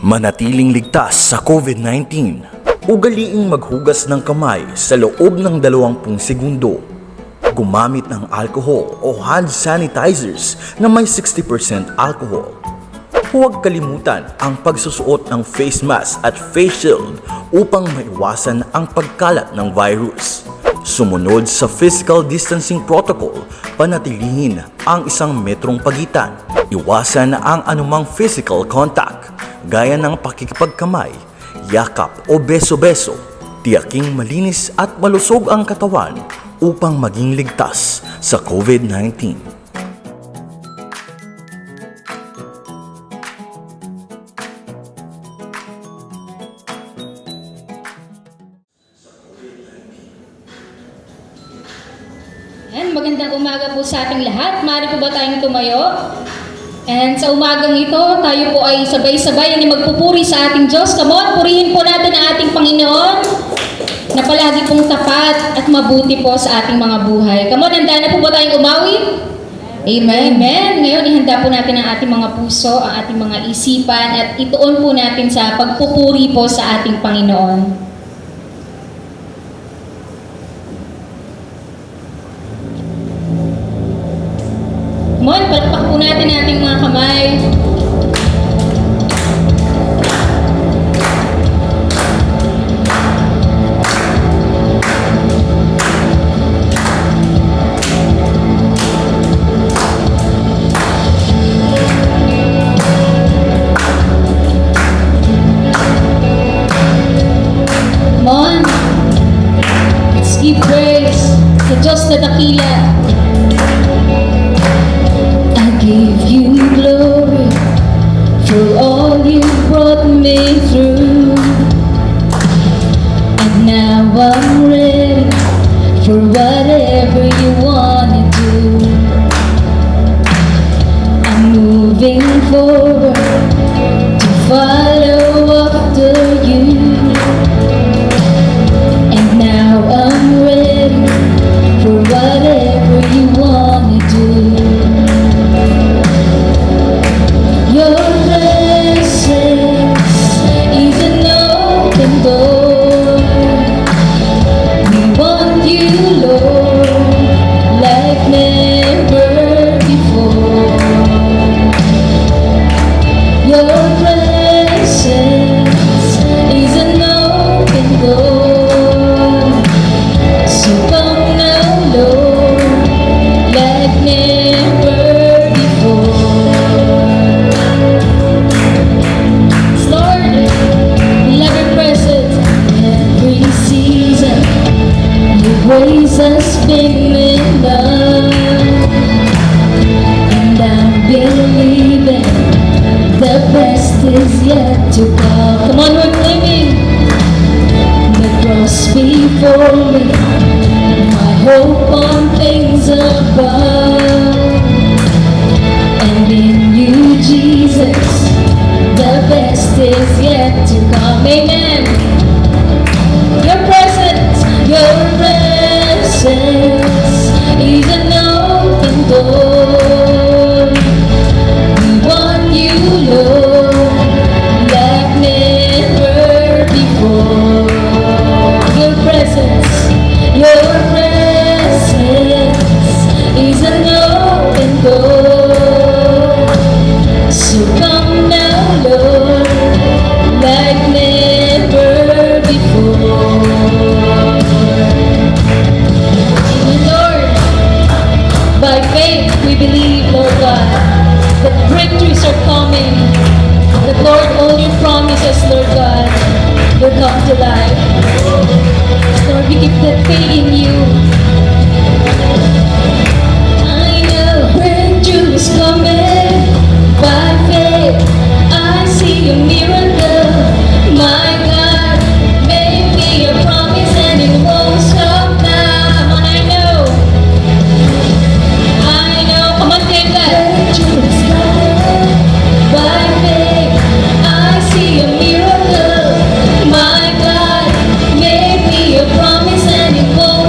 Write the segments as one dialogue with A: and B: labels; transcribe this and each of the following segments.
A: Manatiling ligtas sa COVID-19. Ugaliing maghugas ng kamay sa loob ng 20 segundo. Gumamit ng alcohol o hand sanitizers na may 60% alcohol. Huwag kalimutan ang pagsusuot ng face mask at face shield upang maiwasan ang pagkalat ng virus. Sumunod sa physical distancing protocol, panatilihin ang 1 metrong pagitan. Iwasan ang anumang physical contact, gaya ng pakikipagkamay, yakap o beso-beso. Tiyaking malinis at malusog ang katawan upang maging ligtas sa COVID-19.
B: Magandang umaga po sa ating lahat. Maaari po ba tayong tumayo? And sa umagang ito, tayo po ay sabay-sabay na magpupuri sa ating Diyos. Come on, purihin po natin ang ating Panginoon na palagi pong tapat at mabuti po sa ating mga buhay. Come on, handa na po ba tayong umawi? Amen. Amen. Ngayon, ihanda po natin ang ating mga puso, ang ating mga isipan at ituon po natin sa pagpupuri po sa ating Panginoon. Come on, palakpak po natin ating mga kamay. Come on, let's give praise sa Diyos na dakila. Give you glory for all you brought me through. And now I'm ready for whatever you wanna do. I'm moving forward to follow after you. And now I'm ready for whatever you wanna do. Your presence is an open door. We want you, Lord, like never before. Your presence is an open door. So come now, Lord, like never before. Ways us been in love, and I'm believing the best is yet to come. Come on, we're claiming the cross before me, my hope on things above, and in you, Jesus, the best is yet to come. Amen. Your presence is an open door. We want you, Lord, like never before. Your presence is an open door. So come now, Lord, like never before. By faith, we believe, Lord God, that breakthroughs are coming. That, Lord, all your promises, Lord God, will come to life. Lord, we keep that faith in you. I know breakthrough is coming. By faith, I see a miracle. My God, make me your promise and it won't stop now. Come on, I know. Come on, take that. By faith, I see a miracle. My God, make me a promise and it won't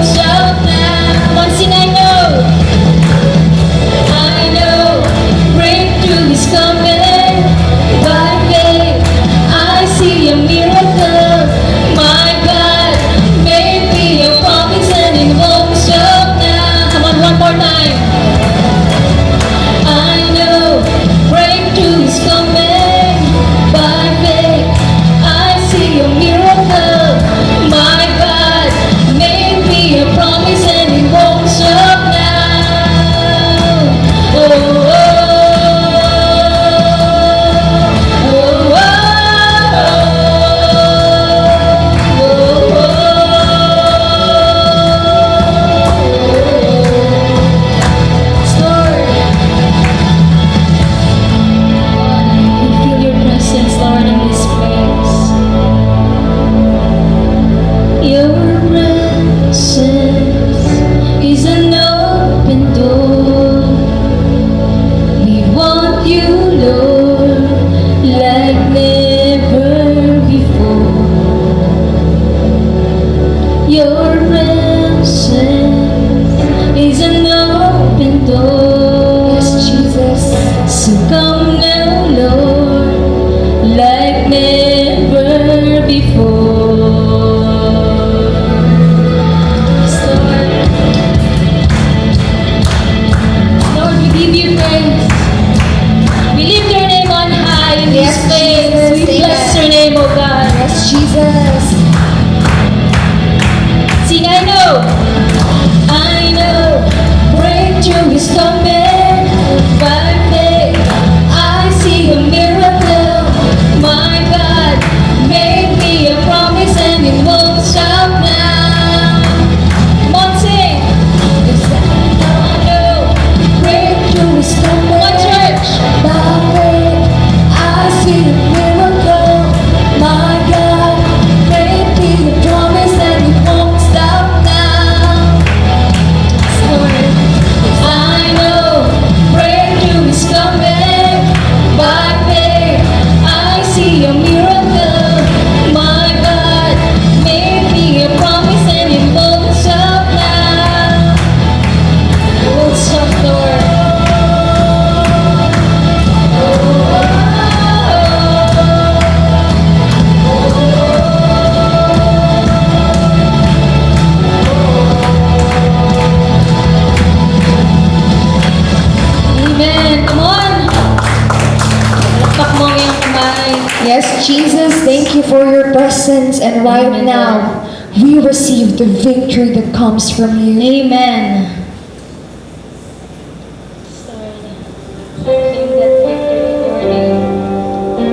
C: Jesus, thank you for your presence, and right
B: Amen,
C: now, we receive the victory that comes from you.
B: Amen.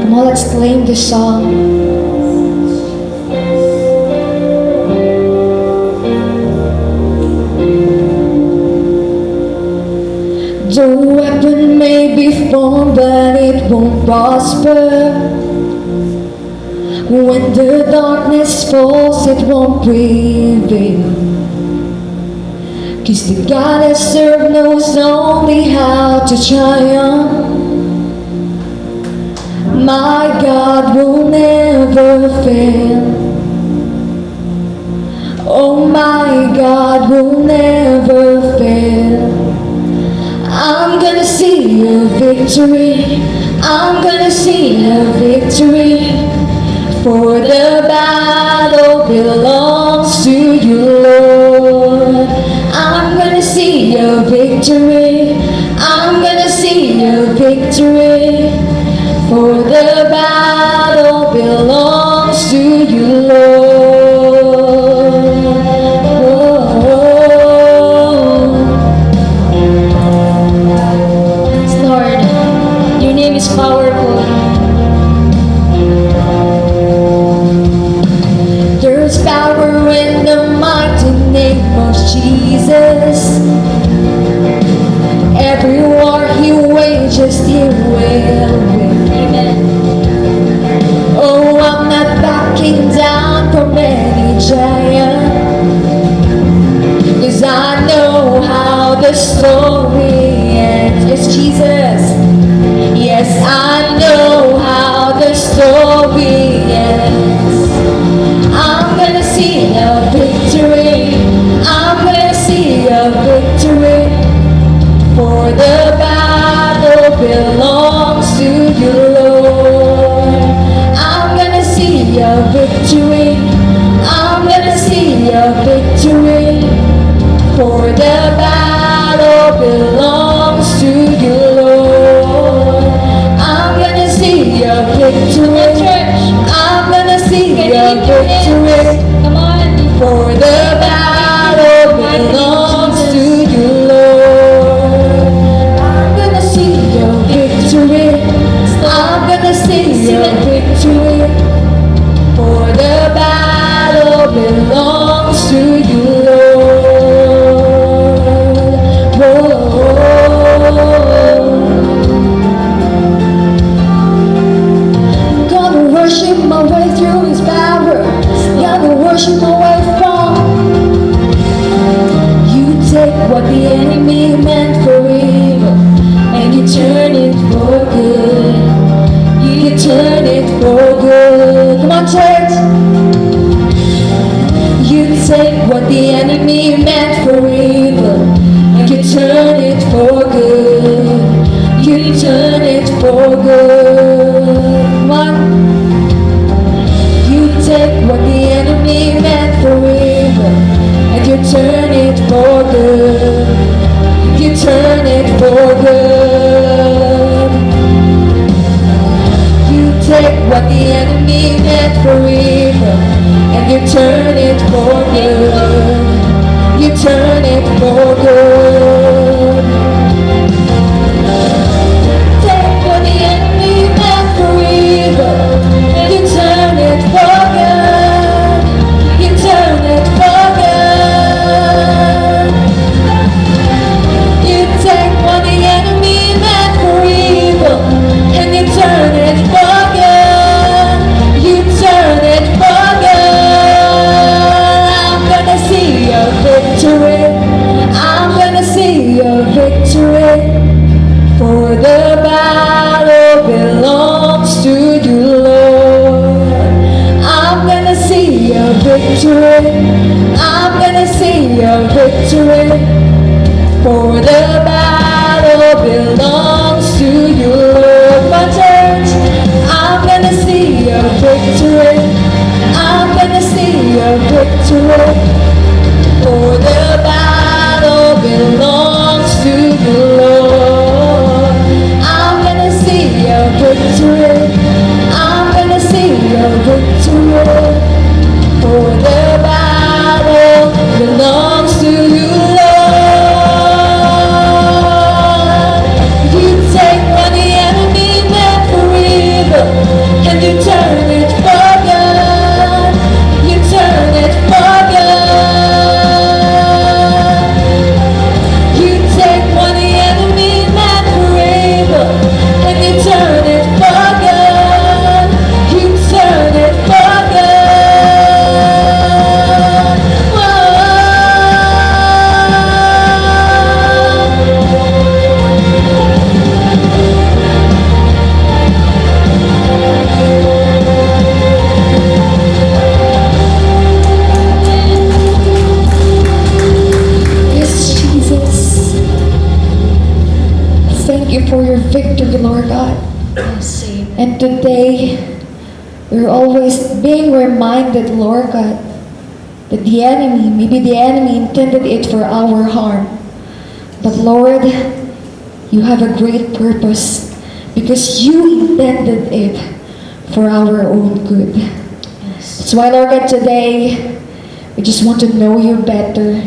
C: Come on, let's claim this song. The weapon may be formed, but it won't prosper. When the darkness falls, it won't prevail. 'Cause the God I serve knows only how to triumph. My God will never fail. Oh, my God will never fail. I'm gonna see a victory. I'm gonna see a victory. For the battle belongs to you, Lord. I'm gonna see a victory. I'm gonna see a victory. For the battle belongs to you, Lord.
B: Yes, Lord, your name is powerful.
C: There's power in the mighty name of Jesus. Every war he wages, he will win.
B: Amen.
C: Oh, I'm not backing down from any giant, 'cause I know how the story ends. Yes, Jesus. Yes, I know how the story ends. I'm gonna see a victory. I'm gonna see a victory. For the battle belongs to you, Lord. I'm gonna see a victory. I'm gonna see a victory. For the battle belongs to you, Lord. I'm gonna see a victory.
B: Church,
C: I'm gonna see
B: can you
C: a
B: lift your
C: victory.
B: hands? Come on.
C: For the battle belongs to you, Lord. I'm gonna see your victory. I'm gonna see your victory. For the battle belongs to you, Lord. Gonna worship my way through his power. Gonna worship my way from. You take what the enemy meant for evil, and you turn it for good. You turn it for good. Come on, church. You take what the enemy meant for evil, and you turn it for good. You turn it for good. Come on. You take what the enemy meant for evil, and you turn it for good. You turn it for good. You take what the enemy meant for evil, and you turn it for good. You turn it for good. Take what the enemy meant for evil, and you turn it for good. You turn it for good. You take what the enemy meant for evil, and you turn it for good. You turn it for good. I'm gonna see a victory. I'm gonna see a victory. For the battle belongs to you, Lord. I'm gonna see a victory. I'm gonna see a victory. For the battle belongs to you, Lord. My church, I'm gonna see a victory. I'm gonna see a victory. For the battle belongs to you, Lord. I'm gonna see a victory. I'm gonna see for your victory, Lord God.
B: Yes, amen.
C: And today, we're always being reminded, Lord God, that maybe the enemy intended it for our harm. But Lord, you have a great purpose because you intended it for our own good.
B: Yes.
C: That's why, Lord God, today, we just want to know you better,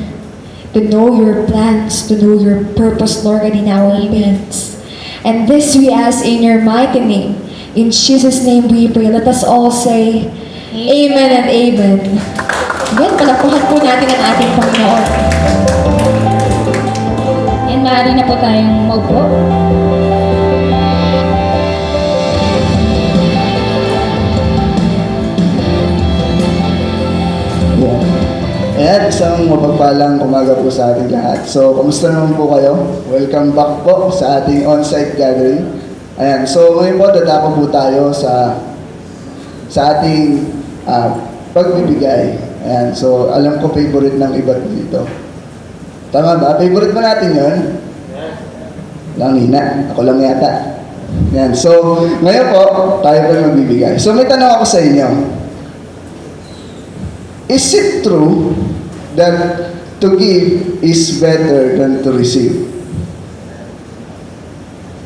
C: to know your plans, to know your purpose, Lord God, in our beings. And this we ask in your mighty name. In Jesus' name we pray. Let us all say, Amen and Amen. Again, palakpakan po natin ang ating Panginoon.
B: And maaari na po tayong maupo.
D: Ayan, isang mapagpalang umaga po sa ating lahat. So, kamusta naman po kayo? Welcome back po sa ating on-site gathering. Ayan, so ngayon po dadako po tayo sa ating pagbibigay. Ayan, so alam ko favorite ng iba dito. Tama ba? Favorite ba natin yun? Langina. Ako lang yata. Ayan, so ngayon po tayo po magbibigay. So may tanong ako sa inyo. Is it true that to give is better than to receive?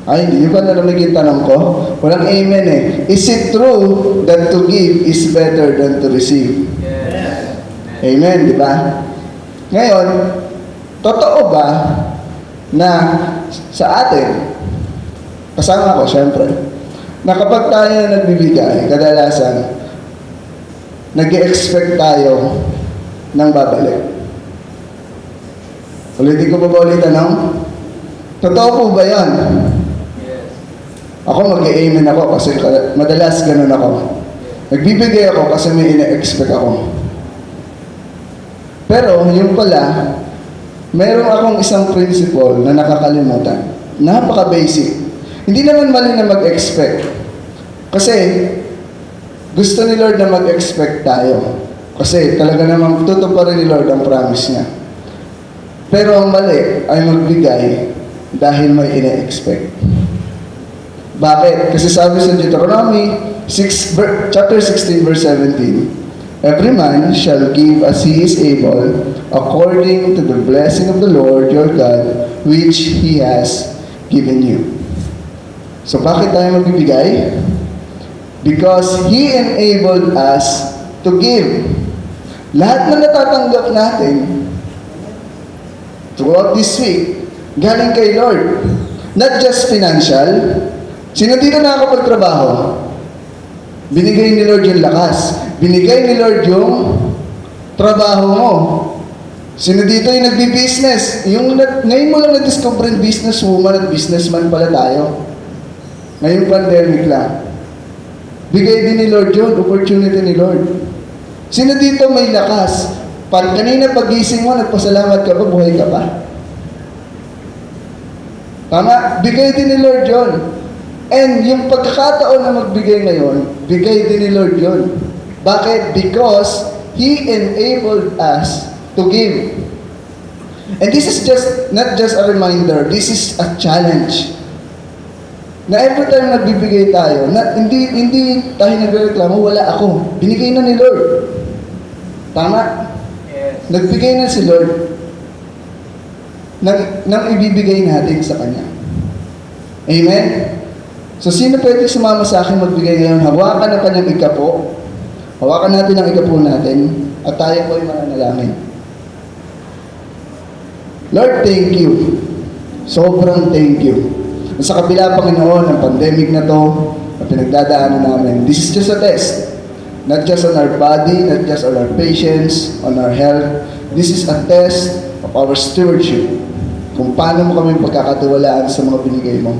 D: Ay, hindi nyo ba narinig yung tanong ko? Walang amen eh. Is it true that to give is better than to receive? Yes. Amen, di ba? Ngayon, totoo ba na sa atin, kasama ko syempre, na kapag tayo nagbibigay, kadalasan, nag-expect tayo ng babalik. Ulitin ko ba ulit tanong? Totoo po ba yan? Ako mag-amen ako kasi madalas ganun ako. Nagbibigay ako kasi may ina-expect ako. Pero yung pala, meron akong isang principle na nakakalimutan. Napaka-basic. Hindi naman mali na mag-expect. Kasi gusto ni Lord na mag-expect tayo. Kasi talaga namang tutuparin ni Lord ang promise niya. Pero ang mali ay magbigay dahil may ina-expect. Bakit? Kasi sabi sa Deuteronomy chapter 16 verse 17, every man shall give as he is able, according to the blessing of the Lord your God, which He has given you. So bakit tayo magbibigay? Because He enabled us to give. Lahat na natatanggap natin throughout this week, galing kay Lord. Not just financial. Sino dito nakakapagtrabaho? Binigay ni Lord yung lakas. Binigay ni Lord yung trabaho mo. Sino dito yung nagbi-business? Ngayon mo lang na-discover yung businesswoman at businessman pala tayo. Ngayong pandemic lang. Bigay din ni Lord yun, opportunity ni Lord. Sino dito may lakas? Kanina pagising mo, nagpasalamat ka pa, buhay ka pa. Tama? Bigay din ni Lord yun. And yung pagkakataon na magbigay ngayon, bigay din ni Lord yun. Bakit? Because He enabled us to give. And this is not just a reminder, this is a challenge. Na every time nagbibigay tayo, hindi tayo nagreklamo, wala ako. Binigay na ni Lord. Tama? Yes. Nagbigay na si Lord nang ibibigay natin sa Kanya. Amen? So, sino pwede sumama sa akin magbigay ngayon? Hawakan na kanyang ikapo. Hawakan natin ang ikapo natin at tayo po ay mananalangin. Lord, thank you. Sobrang thank you. Sa kabila, Panginoon, ng pandemic na to, na pinagdadaanan namin, this is just a test. Not just on our body, not just on our patience, on our health. This is a test of our stewardship. Kung paano mo kami pagkakatiwalaan sa mga binigay mo.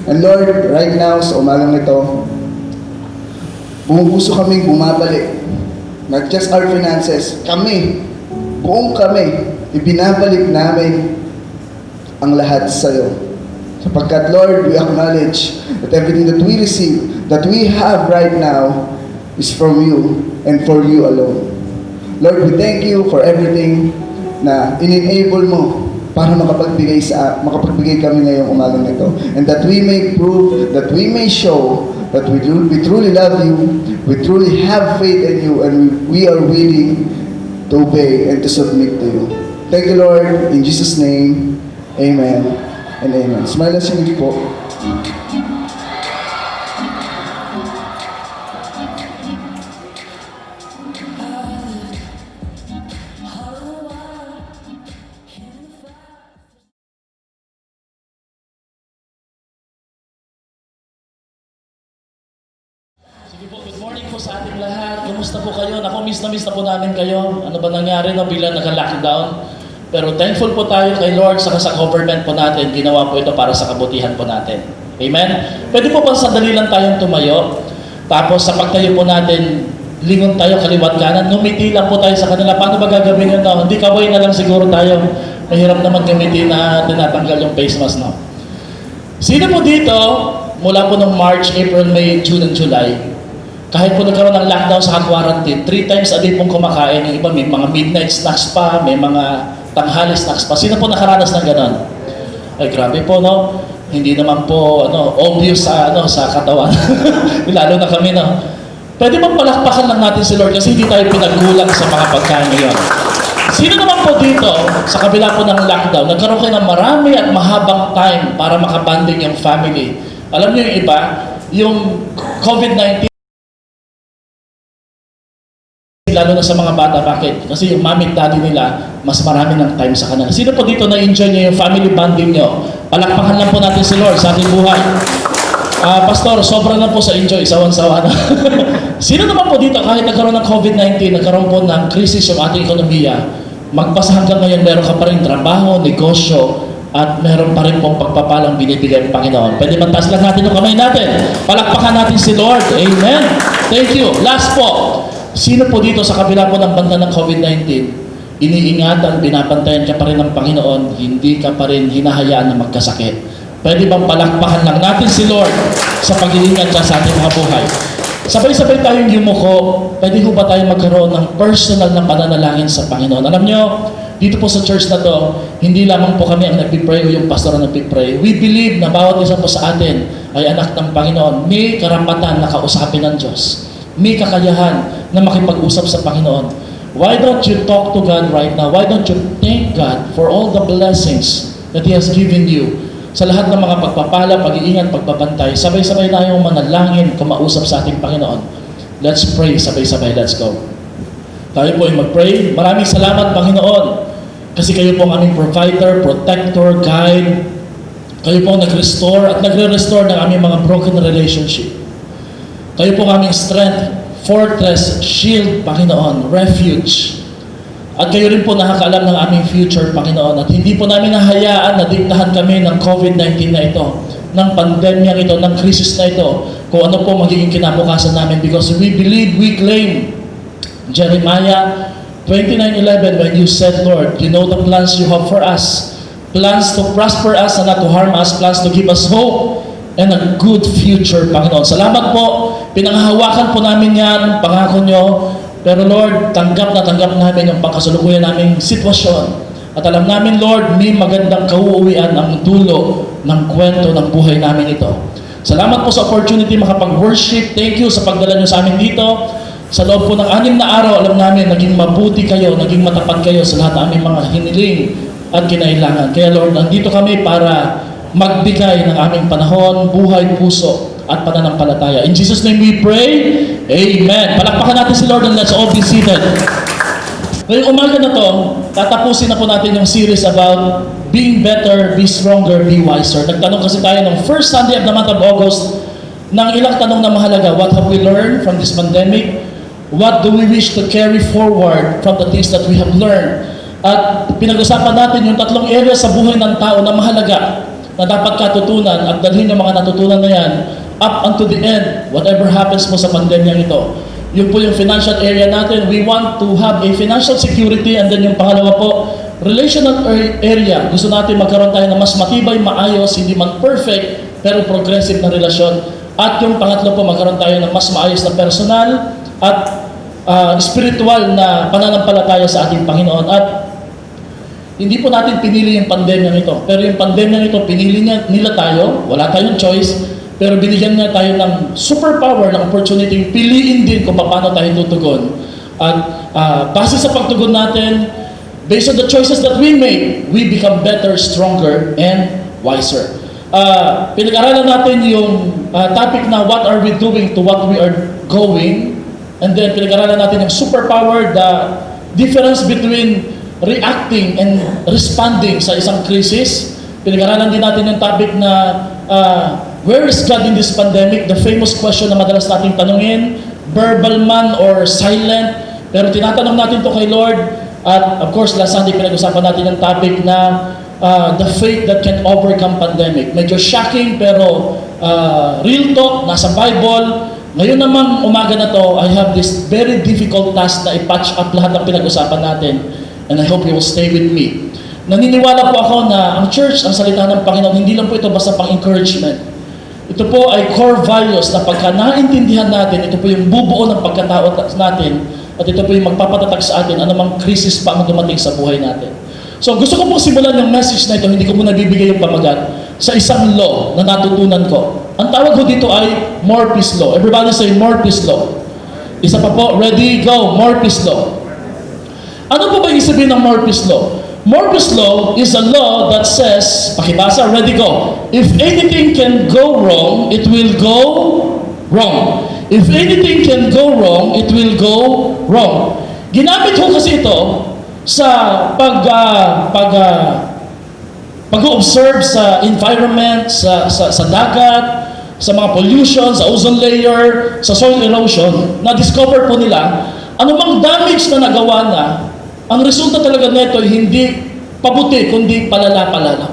D: And Lord, right now, sa umagang ito, bumubuso kami bumabalik. Not just our finances, buong kami, ibinabalik namin ang lahat sa iyo. Sapagkat, Lord, we acknowledge that everything that we receive, that we have right now, is from you and for you alone. Lord, we thank you for everything na in-enable mo para makapagbigay kami ngayong umagang ito. And that we may prove, that we may show that we truly love you, we truly have faith in you, and we are willing to obey and to submit to you. Thank you, Lord. In Jesus' name, amen and amen. Smile na sinig po.
E: Sige po, good morning po sa ating lahat. Kumusta po kayo? Naku, miss na po namin kayo. Ano ba nangyari no? Biglang naka-lockdown. Pero thankful po tayo kay Lord saka sa government po natin. Ginawa po ito para sa kabutihan po natin. Amen? Pwede po ba sandali lang tayong tumayo? Tapos sa pagtayo po natin, lingon tayo kaliwat kanan. Ngumiti lang po tayo sa kanila. Paano ba gagawin yun? No? Hindi kaway na lang siguro tayo. Mahirap naman ngumiti na tinatanggal yung face mask. No? Sino po dito, mula po ng March, April, May, June, and July, kahit po nagkaroon ng lockdown sa quarantine, 3 times a day pong kumakain, yung iba may mga midnight snacks pa, may mga tanghali snacks pa. Sino po nakaranas ng ganon? Ay, grabe po, no? Hindi naman po, obvious sa katawan. Lalo na kami, no? Pwede bang palakpakan lang natin si Lord kasi hindi tayo pinagkulang sa mga pagkain ngayon. Sino naman po dito, sa kabila po ng lockdown, nagkaroon kayo ng marami at mahabang time para makabanding yung family? Alam niyo yung iba, yung COVID-19, lalo na sa mga bata. Bakit? Kasi yung mami at daddy nila, mas marami ng time sa kanila. Sino po dito na-enjoy niyo yung family bonding niyo? Palakpakan lang po natin si Lord sa ating buhay. Pastor, sobra na po sa enjoy, sawan-sawa na. Sino naman po dito, kahit nagkaroon ng COVID-19, nagkaroon po ng krisis yung ating ekonomiya, magpasa hanggang ngayon, meron ka pa rin trabaho, negosyo, at meron pa rin pong pagpapalang binibigay ng Panginoon. Pwede mantas lang natin yung kamay natin. Palakpakan natin si Lord. Amen. Thank you. Last po, sino po dito sa kabila po ng banda ng COVID-19, iniingatan, binabantayan ka pa rin ng Panginoon, hindi ka pa rin hinahayaan na magkasakit? Pwede bang palakpakan lang natin si Lord sa pag-iingat siya sa ating mga buhay? Sabay-sabay tayong yumuko, pwede po ba tayo magkaroon ng personal na pananalangin sa Panginoon? Alam nyo, dito po sa church na to, hindi lamang po kami ang nagpipray o yung pastor ang nagpipray. We believe na bawat isa po sa atin ay anak ng Panginoon. May karapatan na kausapin ng Diyos. May kakayahan na makipag-usap sa Panginoon. Why don't you talk to God right now? Why don't you thank God for all the blessings that He has given you? Sa lahat ng mga pagpapala, pag-iingat, pagbabantay, sabay-sabay tayong manalangin, kumausap sa ating Panginoon. Let's pray, sabay-sabay, let's go. Tayo po ay mag-pray. Maraming salamat, Panginoon, kasi kayo po ang aming provider, protector, guide. Kayo po ang nag-restore at nagre-restore ng aming mga broken relationship. Kayo po ang aming strength, fortress, shield, Panginoon, refuge. At kayo rin po nakakaalam ng aming future, Panginoon. At hindi po namin nahayaan na diktahan kami ng COVID-19 na ito, ng pandemya ito, ng krisis na ito, kung ano po magiging kinabukasan namin. Because we believe, we claim, Jeremiah 29:11, when you said, Lord, you know the plans you have for us. Plans to prosper us and not to harm us. Plans to give us hope and a good future, Panginoon. Salamat po. Pinanghahawakan po namin yan, pangako nyo. Pero Lord, tanggap na tanggap namin yung pagkasulukuyan naming sitwasyon. At alam namin, Lord, may magandang kauuwian ang dulo ng kwento ng buhay namin ito. Salamat po sa opportunity makapag-worship. Thank you sa pagdala nyo sa amin dito. Sa loob po ng 6 na araw, alam namin, naging mabuti kayo, naging matapat kayo sa lahat ng aming mga hiniling at kinailangan. Kaya Lord, nandito kami para magbigay ng aming panahon, buhay, puso, at pananampalataya. In Jesus' name we pray. Amen. Palakpakan natin si Lord and let's all be seated. Ngayong umaga na to, tatapusin na po natin yung series about being better, be stronger, be wiser. Nagtanong kasi tayo ng first Sunday of the month of August ng ilang tanong na mahalaga. What have we learned from this pandemic? What do we wish to carry forward from the things that we have learned? At pinag-usapan natin yung 3 area sa buhay ng tao na mahalaga na dapat katutunan at dalhin yung mga natutunan na yan up unto the end, whatever happens mo sa pandemya ito. Yun po yung financial area natin. We want to have a financial security, and then yung pangalawa po, relational area. Gusto natin magkaroon tayo ng mas matibay, maayos, hindi man perfect, pero progressive na relasyon. At yung pangatlo po, magkaroon tayo ng mas maayos na personal at spiritual na pananampalataya sa ating Panginoon. At Hindi po natin pinili yung pandemya ito. Pero yung pandemya ito, pinili nila tayo. Wala tayong choice. Pero binigyan niya tayo ng superpower, ng opportunity, piliin din kung paano tayo tutugon. At base sa pagtugon natin, based on the choices that we make, we become better, stronger, and wiser. Pinag-aralan natin yung topic na what are we doing to what we are going. And then pinag-aralan natin yung superpower, the difference between reacting and responding sa isang crisis. Pinag-aralan din natin yung topic na where is God in this pandemic? The famous question na madalas nating tanungin, verbal man or silent? Pero tinatanong natin to kay Lord. At of course, last Sunday pinag-usapan natin yung topic na the faith that can overcome pandemic. Medyo shocking pero real talk, nasa Bible. Ngayon namang umaga na to, I have this very difficult task na i-patch up lahat ng pinag-usapan natin. And I hope you will stay with me. Naniniwala po ako na ang church, ang salita ng Panginoon, hindi lang po ito basta pang-encouragement. Ito po ay core values na pagka naintindihan natin, ito po yung bubuo ng pagkatao natin, at ito po yung magpapatatag sa atin anumang krisis pa ang dumating sa buhay natin. So gusto ko pong simulan yung message na ito, hindi ko muna bibigay yung pamagat, sa isang law na natutunan ko. Ang tawag ko dito ay Murphy's Law. Everybody say Murphy's Law. Isa pa po, ready, go, Murphy's Law. Ano po ba yung sabihin ng Murphy's Law? Murphy's Law is a law that says, pakibasa, ready, go. If anything can go wrong, it will go wrong. If anything can go wrong, it will go wrong. Ginamit ko kasi ito sa pag-observe sa environment, sa dagat, sa mga pollution, sa ozone layer, sa soil erosion. Na-discover po nila, anumang damage na nagawa na, ang resulta talaga nito ay hindi pabuti, kundi palala-palala.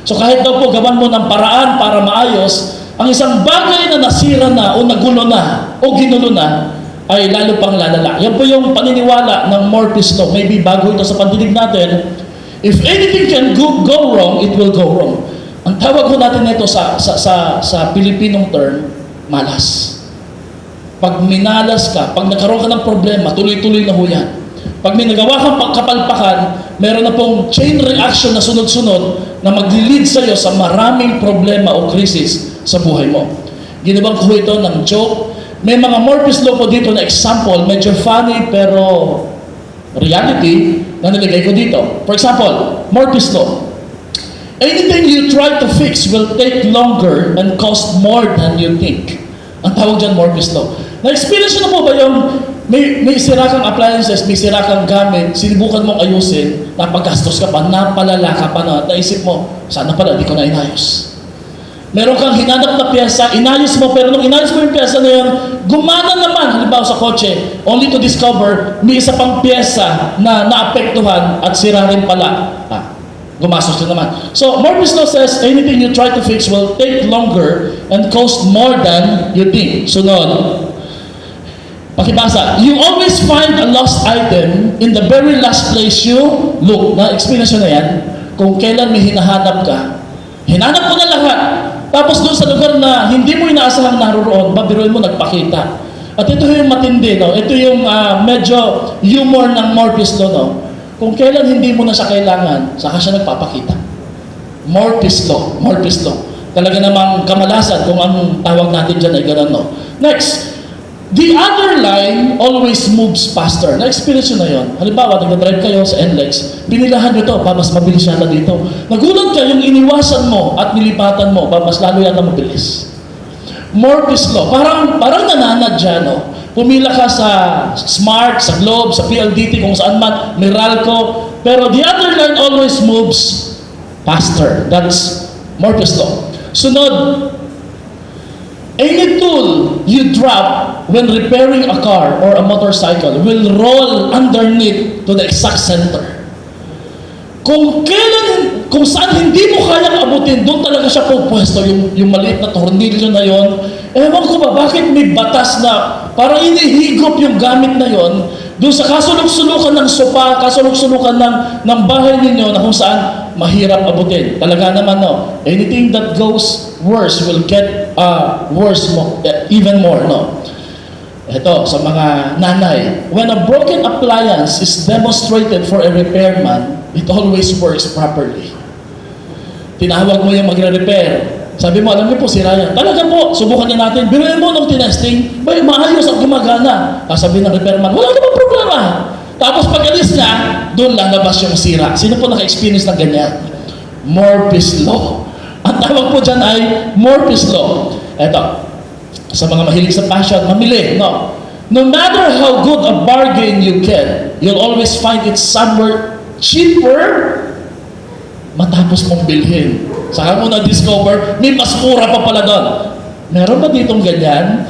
E: So kahit daw po gawan mo ng paraan para maayos, ang isang bagay na nasira na o nagulo na o ginulo na, ay lalo pang lalala. Yan po yung paniniwala ng Murphy's Law. Maybe bago ito sa pandinig natin, if anything can go wrong, it will go wrong. Ang tawag ko natin nito sa Pilipinong term, malas. Pag minalas ka, pag nagkaroon ka ng problema, tuloy-tuloy na ho yan. Pag may nagawa kang kapalpakan, meron na pong chain reaction na sunod-sunod na mag-lead sa'yo sa maraming problema o krisis sa buhay mo. Ginawang ko ito ng joke. May mga Murphy's Law po dito na example, medyo funny pero reality na nilagay ko dito. For example, Murphy's Law. Anything you try to fix will take longer and cost more than you think. Ang tawag dyan, Murphy's Law. Na-experience na po ba yung may sira kang appliances, may sira kang gamit, sinubukan mong ayusin, napaggastos ka pa, napalala ka pa na, naisip mo, sana pala, di ko na inayos. Meron kang hinanap na pyesa, inayos mo, pero nung inayos mo yung pyesa na yun, gumana naman, halimbawa sa kotse, only to discover, may isa pang pyesa na naapektuhan at sira rin pala. Gumastos ka naman. So, Murphy's Law says, anything you try to fix will take longer and cost more than you think. Sunod. Pakibasa, you always find a lost item in the very last place you look. Na-experience na yan. Kung kailan may hinahanap ka, hinanap mo na lahat. Tapos doon sa lugar na hindi mo inaasahang naroon, babiruin mo nagpakita. At ito yung matindi, no? Ito yung medyo humor ng Murphy's Law, no? Kung kailan hindi mo na siya kailangan, saka siya nagpapakita. Murphy's Law. Murphy's Law. Talaga namang kamalasan kung ang tawag natin dyan ay gano'n, no? Next. The other line always moves faster. Na-experience nyo na yun. Halimbawa, nag-drive kayo sa NLEX, pinilahan nyo to, mas mabilis yata dito. Nagulat ka, yung iniwasan mo at nilipatan mo, mas lalo yata mabilis. Murphy's Law. Parang nananadya, no? Pumila ka sa Smart, sa Globe, sa PLDT, kung saan man, Meralco. Pero the other line always moves faster. That's Murphy's Law. Sunod, any tool you drop when repairing a car or a motorcycle will roll underneath to the exact center. Kung saan hindi mo kayang abutin, doon talaga siya pupwesto, yung maliit na tornilyo na yon. Ewan ko ba, bakit may batas na parang inihigop yung gamit na yon doon sa kasulok-sulukan ng sopa, kasulok-sulukan ng bahay ninyo na kung saan mahirap abutin. Talaga naman, no? Anything that goes worse will get worse even more, no? Ito, sa mga nanay. When a broken appliance is demonstrated for a repairman, it always works properly. Tinawag mo yung magre-repair. Sabi mo, alam niyo po, sira yan. Talaga po, subukan niya natin. Biruin mo nung tinesting, bay, maayos at gumagana. Sabi ng repairman, wala namang problema. Tapos pag-alis niya, doon lalabas yung sira. Sino po naka-experience ng ganyan? Murphy's Law. Ang tawag po dyan ay Murphy's Law. Eto, sa mga mahilig sa fashion, mamili, no? No matter how good a bargain you get, you'll always find it somewhere cheaper matapos mong bilhin. Saka mo na-discover, may mas mura pa pala doon. Meron ba ditong ganyan?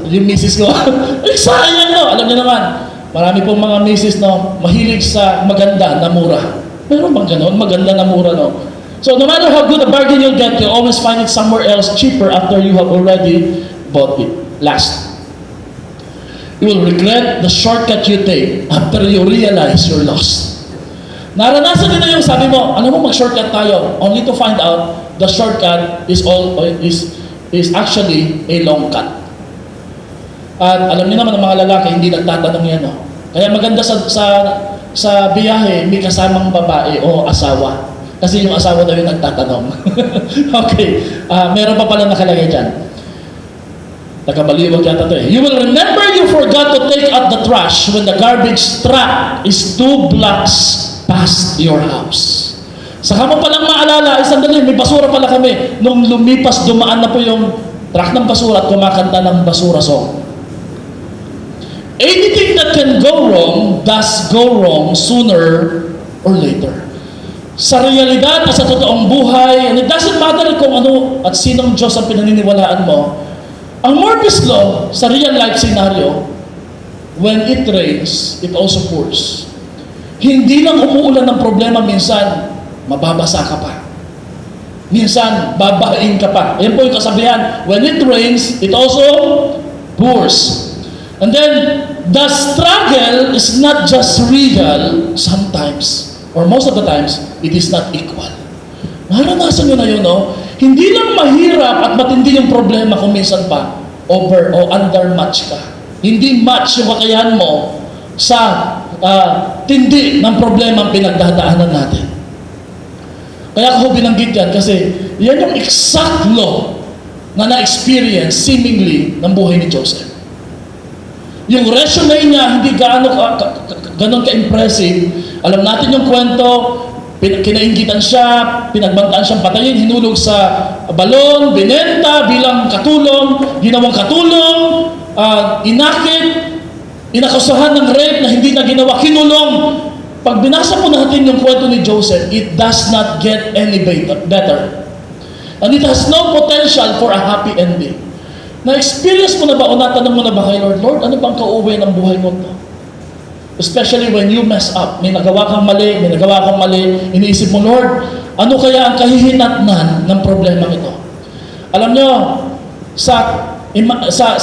E: Yung misis ko, ay sayang no. Alam niyo naman, marami pong mga misis no, mahilig sa maganda na mura. Meron bang ganon? Maganda na mura no? So no matter how good a bargain you get, you'll always find it somewhere else cheaper after you have already bought it. Last. You will regret the shortcut you take after you realize you're lost. Naranasan din na yung sabi mo, alam mo mag-shortcut tayo, only to find out the shortcut is actually a long cut. At alam niyo naman ang mga lalaki, hindi nagtatanong yan. No? Kaya maganda sa biyahe, may kasamang babae o asawa. Kasi yung asawa daw yung nagtatanong. Okay, meron pa pala nakalagay dyan. Nakabaliwag yata ito eh. You will remember you forgot to take out the trash when the garbage truck is 2 blocks past your house. Saka mo palang maalala, sandali, may basura pala kami. Nung lumipas, dumaan na po yung truck ng basura at kumakanta ng basura song. Anything that can go wrong does go wrong sooner or later. Sa realidad at sa totoong buhay, and it doesn't matter kung ano at sinong Diyos ang pinaniniwalaan mo, ang Murphy's Law sa real life scenario, when it rains, it also pours. Hindi lang umuulan ng problema, minsan mababasa ka pa. Minsan babain ka pa. Ayan po yung kasabihan, when it rains, it also pours. And then, the struggle is not just real, sometimes, or most of the times, it is not equal. Naranasan nyo na yun, no? Hindi lang mahirap at matindi yung problema kung minsan pa over o under match ka. Hindi match yung kakayahan mo sa tindi ng problema ang pinagdadaanan natin. Kaya ako binanggit yan kasi yan yung exact law na na-experience seemingly ng buhay ni Joseph. Yung resume niya hindi gaano ka-impressive. Alam natin yung kwento, kinainggitan siya, pinagbantaan siyang patayin, hinulog sa balon, binenta bilang katulong, ginawang katulong, inakit, inakusahan ng rape na hindi na ginawa, kinulong. Pag binasa po natin yung kwento ni Joseph, it does not get any better. And it has no potential for a happy ending. Na-experience mo na ba o natanong mo na ba kay Lord, Lord, ano bang kauwi ng buhay ko to? Especially when you mess up, may nagawa kang mali, iniisip mo, Lord, ano kaya ang kahihinatnan ng problema ito? Alam nyo, sa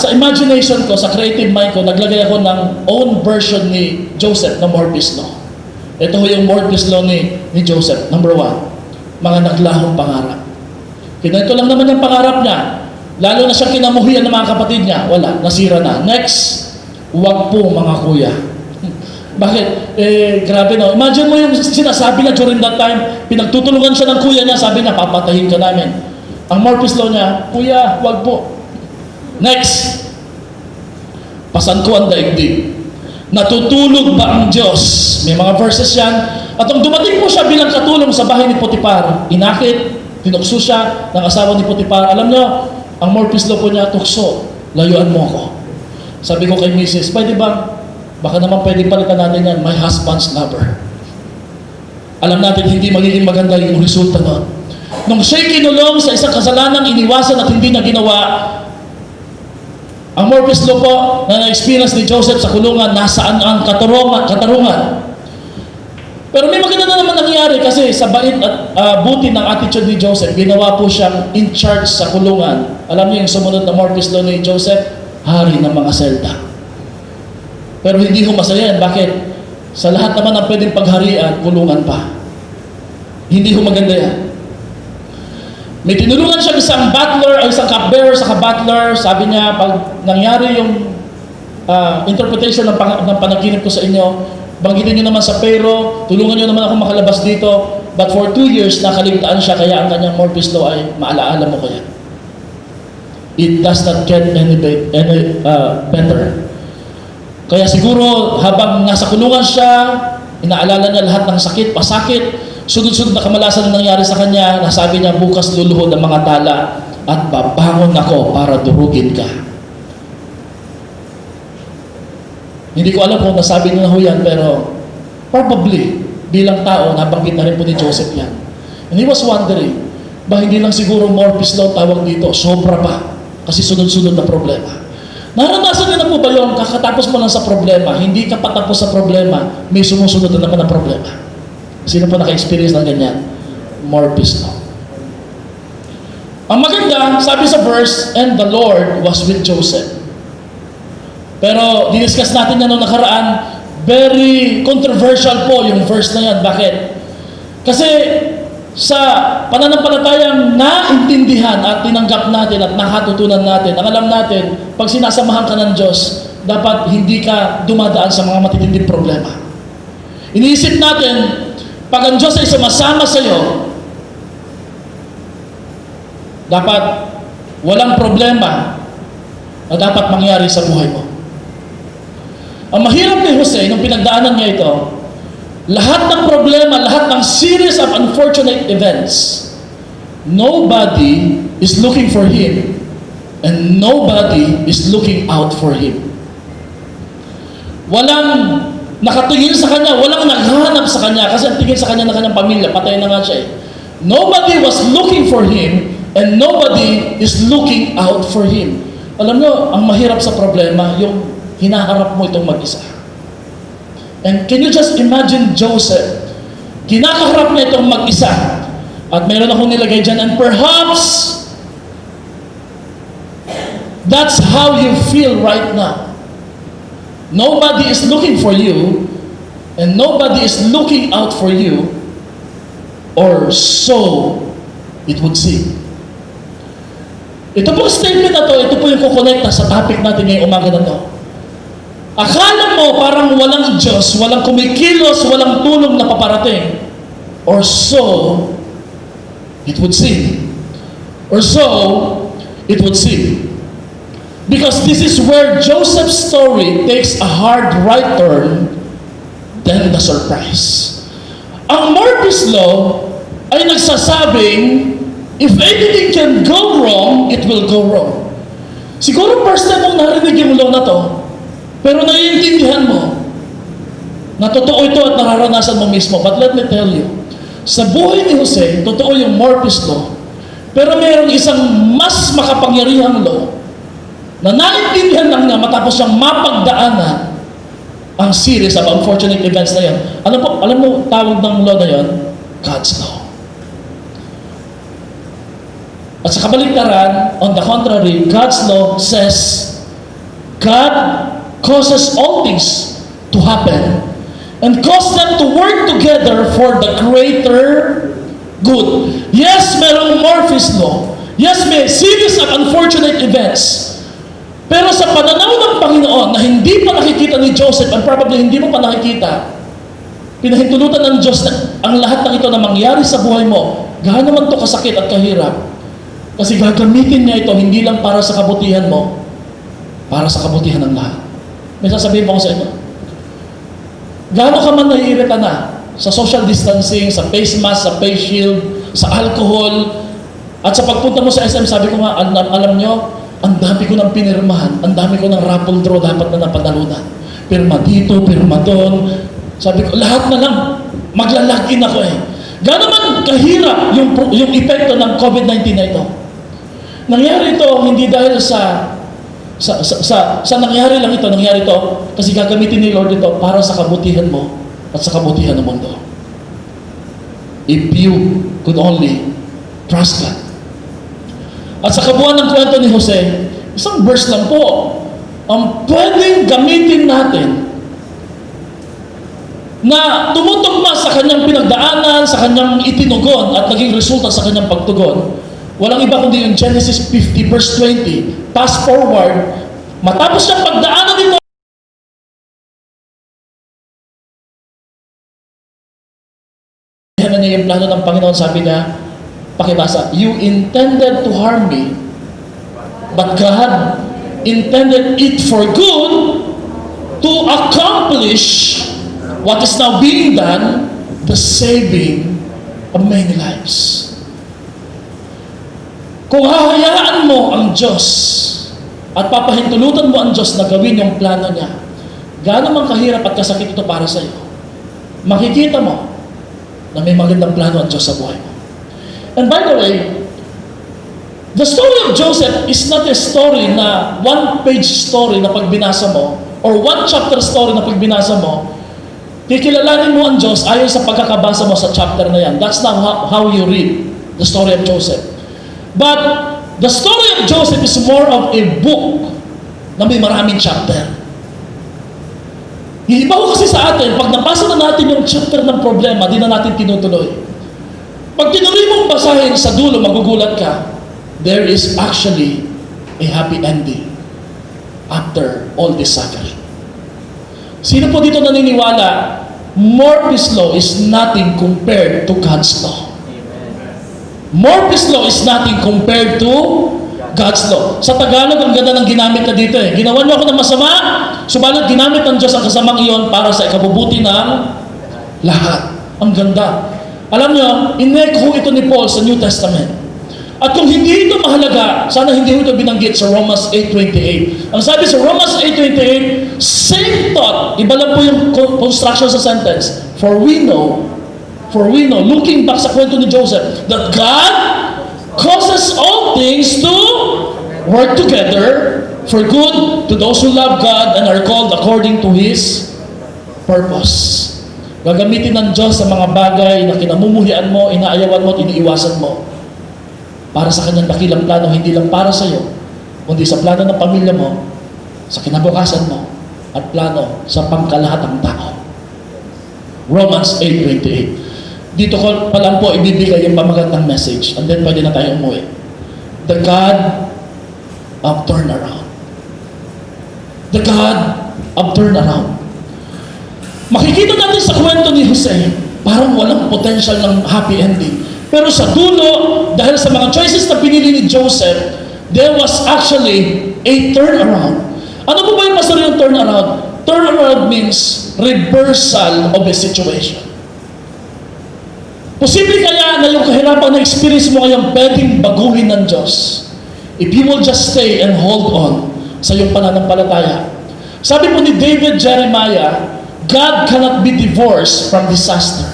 E: imagination ko, sa creative mind ko, naglagay ako ng own version ni Joseph na Murphy's Law. Ito yung Murphy's Law ni Joseph. Number 1, mga naglahong pangarap. Kinanto lang naman yung pangarap niya. Lalo na siyang kinamuhian ng mga kapatid niya. Wala, nasira na. Next, huwag po mga kuya. Bakit? Grabe no. Imagine mo yung sinasabi niya during that time, pinagtutulungan siya ng kuya niya, sabi niya, papatayin ka namin. Ang Murphy's Law niya, kuya, huwag po. Next, pasan ko ang daigdig. Natutulog ba ang Diyos? May mga verses yan. At nung dumating po siya bilang katulong sa bahay ni Potiphar, inakit, tinukso siya ng asawa ni Potiphar. Alam niyo, ang Murphy's Law po niya, tukso, layuan mo ako. Sabi ko kay Mrs., pwede ba? Baka naman pwede palitan natin yan, my husband's lover. Alam natin, hindi magiging maganda yung resulta nun. Nung siya'y kinulong sa isang kasalanang iniwasan at hindi na ginawa, ang Murphy's Law po na na-experience ni Joseph sa kulungan, nasaan ang katarungan. Pero may maganda na naman nangyari kasi sa bait at buti ng attitude ni Joseph, ginawa po siyang in charge sa kulungan. Alam niyo yung sumunod na Murphy's Law ni Joseph? Hari ng mga selda. Pero hindi ko masaya yan. Bakit? Sa lahat naman ng pwedeng pagharian, kulungan pa. Hindi ko maganda yan. May tinulungan siya isang butler, o isang cupbearer sa ka-butler. Sabi niya, pag nangyari yung interpretation ng panaginip ko sa inyo, Banggitin nyo naman sa pero, tulungan nyo naman ako makalabas dito. But for 2 years, nakaligtaan siya, kaya ang kanyang Morpheus Law ay maalaala mo kaya. It does not get any better. Kaya siguro, habang nasa kulungan siya, inaalala niya lahat ng sakit, pasakit, sunod-sunod na kamalasan na nangyari sa kanya, nasabi niya, bukas luluhod ang mga tala at babangon ako para durugin ka. Hindi ko alam kung nasabi niya na ho yan, pero probably, bilang tao, nabanggit na rin po ni Joseph yan. And he was wondering, ba hindi lang siguro Morpheus Law tawag dito, sobra pa, kasi sunod-sunod na problema. Naranasan niyo na po ba yun, kakatapos mo lang sa problema, hindi ka patapos sa problema, may sumusunod na naman na problema. Sino po naka-experience ng ganyan? Morpheus Law. Ang maganda, sabi sa verse, and the Lord was with Joseph. Pero, diniscuss natin yan noong nakaraan, very controversial po yung verse na yan. Bakit? Kasi, sa pananampalatayang naintindihan at tinanggap natin at nakatutunan natin, ang alam natin, pag sinasamahan ka ng Diyos, dapat hindi ka dumadaan sa mga matitinding problema. Iniisip natin, pag ang Diyos ay sumasama sa iyo, dapat walang problema na dapat mangyari sa buhay mo. Ang mahirap ni Jose, nung pinagdaanan niya ito, lahat ng problema, lahat ng series of unfortunate events, nobody is looking for him and nobody is looking out for him. Walang nakatingin sa kanya, walang naghahanap sa kanya kasi ang tingin sa kanya ng kanyang pamilya, patay na nga siya eh. Nobody was looking for him and nobody is looking out for him. Alam nyo, ang mahirap sa problema, yung hinaharap mo itong mag-isa. And can you just imagine Joseph? Kinakaharap niya itong mag-isa. At meron akong nilagay dyan, and perhaps that's how you feel right now. Nobody is looking for you, and nobody is looking out for you, or so it would seem. Ito po statement na to, ito po yung kukonekta sa topic natin ngayong umaga na to. Akala mo parang walang Diyos, walang kumikilos, walang tulong na paparating. Or so it would seem. Or so it would seem. Because this is where Joseph's story takes a hard right turn, then the surprise. Ang Morpheus Law ay nagsasabing, if anything can go wrong, it will go wrong. Siguro first time mong narinig yung law na to, pero naiintindihan mo na totoo ito at nararanasan mo mismo. But let me tell you, sa buhay ni Jose, totoo yung Morpheus Law, pero mayroong isang mas makapangyarihang law na naintindihan lang niya matapos siyang mapagdaanan ang series of unfortunate events na yun. Alam mo tawag ng law na yun? God's Law. At sa kabaligtaran, on the contrary, God's Law says, God causes all things to happen and cause them to work together for the greater good. Yes, merong Morpheus Law. Yes, may series of unfortunate events. Pero sa pananaw ng Panginoon na hindi pa nakikita ni Joseph and probably hindi mo pa nakikita, pinahintulutan ng Diyos na ang lahat ng ito na mangyari sa buhay mo, gaano man ito kasakit at kahirap, kasi gagamitin niya ito hindi lang para sa kabutihan mo, para sa kabutihan ng lahat. May sasabihin mo ko sa inyo. Gaano ka man naiirita na sa social distancing, sa face mask, sa face shield, sa alcohol, at sa pagpunta mo sa SM, sabi ko nga, alam nyo, ang dami ko ng pinirmahan, ang dami ko ng raffle draw dapat na napanalunan. Pirma dito, pirma doon. Sabi ko, lahat na lang, maglalagin ako eh. Gaano man kahirap yung epekto ng COVID-19 na ito. Nangyari ito hindi dahil sa nangyari lang ito, nangyari ito kasi gagamitin ni Lord ito para sa kabutihan mo at sa kabutihan ng mundo. If you could only trust God. At sa kabuuan ng kwento ni Jose, isang verse lang po ang pwedeng gamitin natin na tumutugma sa kanyang pinagdaanan, sa kanyang itinugon at naging resulta sa kanyang pagtugon. Walang iba kundi yung Genesis 50 verse 20. Fast forward, matapos siyang pagdaanan dito naintindihan na niya yung plano ng Panginoon. Sabi niya, pakibasa, you intended to harm me, but God intended it for good to accomplish what is now being done, the saving of many lives. Kung hahayaan mo ang Diyos at papahintulutan mo ang Diyos na gawin yung plano niya, gaano man kahirap at kasakit ito para sa iyo, makikita mo na may magandang plano ang Diyos sa buhay mo. And by the way, the story of Joseph is not a story na one-page story na pag binasa mo or one-chapter story na pag binasa mo, kikilalanin mo ang Diyos ayon sa pagkakabasa mo sa chapter na yan. That's not how you read the story of Joseph. But the story of Joseph is more of a book na may maraming chapter. Iba ko kasi sa atin, pag nabasa na natin yung chapter ng problema, di na natin tinutuloy. Pag tinuloy mong basahin sa dulo, magugulat ka, there is actually a happy ending after all this suffering. Sino po dito naniniwala, Murphy's Law is nothing compared to God's law? Murphy's Law is nothing compared to God's law. Sa Tagalog, ang ganda ng ginamit na dito eh. Ginawa niyo ako ng masama, subalit ginamit ng Diyos ang kasamang iyon para sa ikabubuti ng lahat. Ang ganda. Alam niyo, inekho ito ni Paul sa New Testament. At kung hindi ito mahalaga, sana hindi ito binanggit sa Romans 8:28. Ang sabi sa Romans 8:28, same thought, iba lang po yung construction sa sentence. For we know, looking back sa kwento ni Joseph, that God causes all things to work together for good to those who love God and are called according to His purpose. Gagamitin ng Diyos sa mga bagay na kinamumuhian mo, inaayawan mo, iniiwasan mo para sa kanyang dakilang plano, hindi lang para sa iyo, kundi sa plano ng pamilya mo, sa kinabukasan mo, at plano sa pangkalahatang tao. Romans 8:28. Dito ko pa lang po ibibigay yung pamagandang message and then pwede na tayo umuwi. The God of turnaround. The God of turnaround. Makikita natin sa kwento ni Jose, parang walang potential ng happy ending. Pero sa dulo, dahil sa mga choices na pinili ni Joseph, there was actually a turnaround. Ano po ba yung pastor yung turnaround? Turnaround means reversal of a situation. Posible kaya na yung kahirapan na experience mo ngayon pwedeng baguhin ng Diyos if you will just stay and hold on sa iyong pananampalataya. Sabi po ni David Jeremiah, God cannot be divorced from disaster.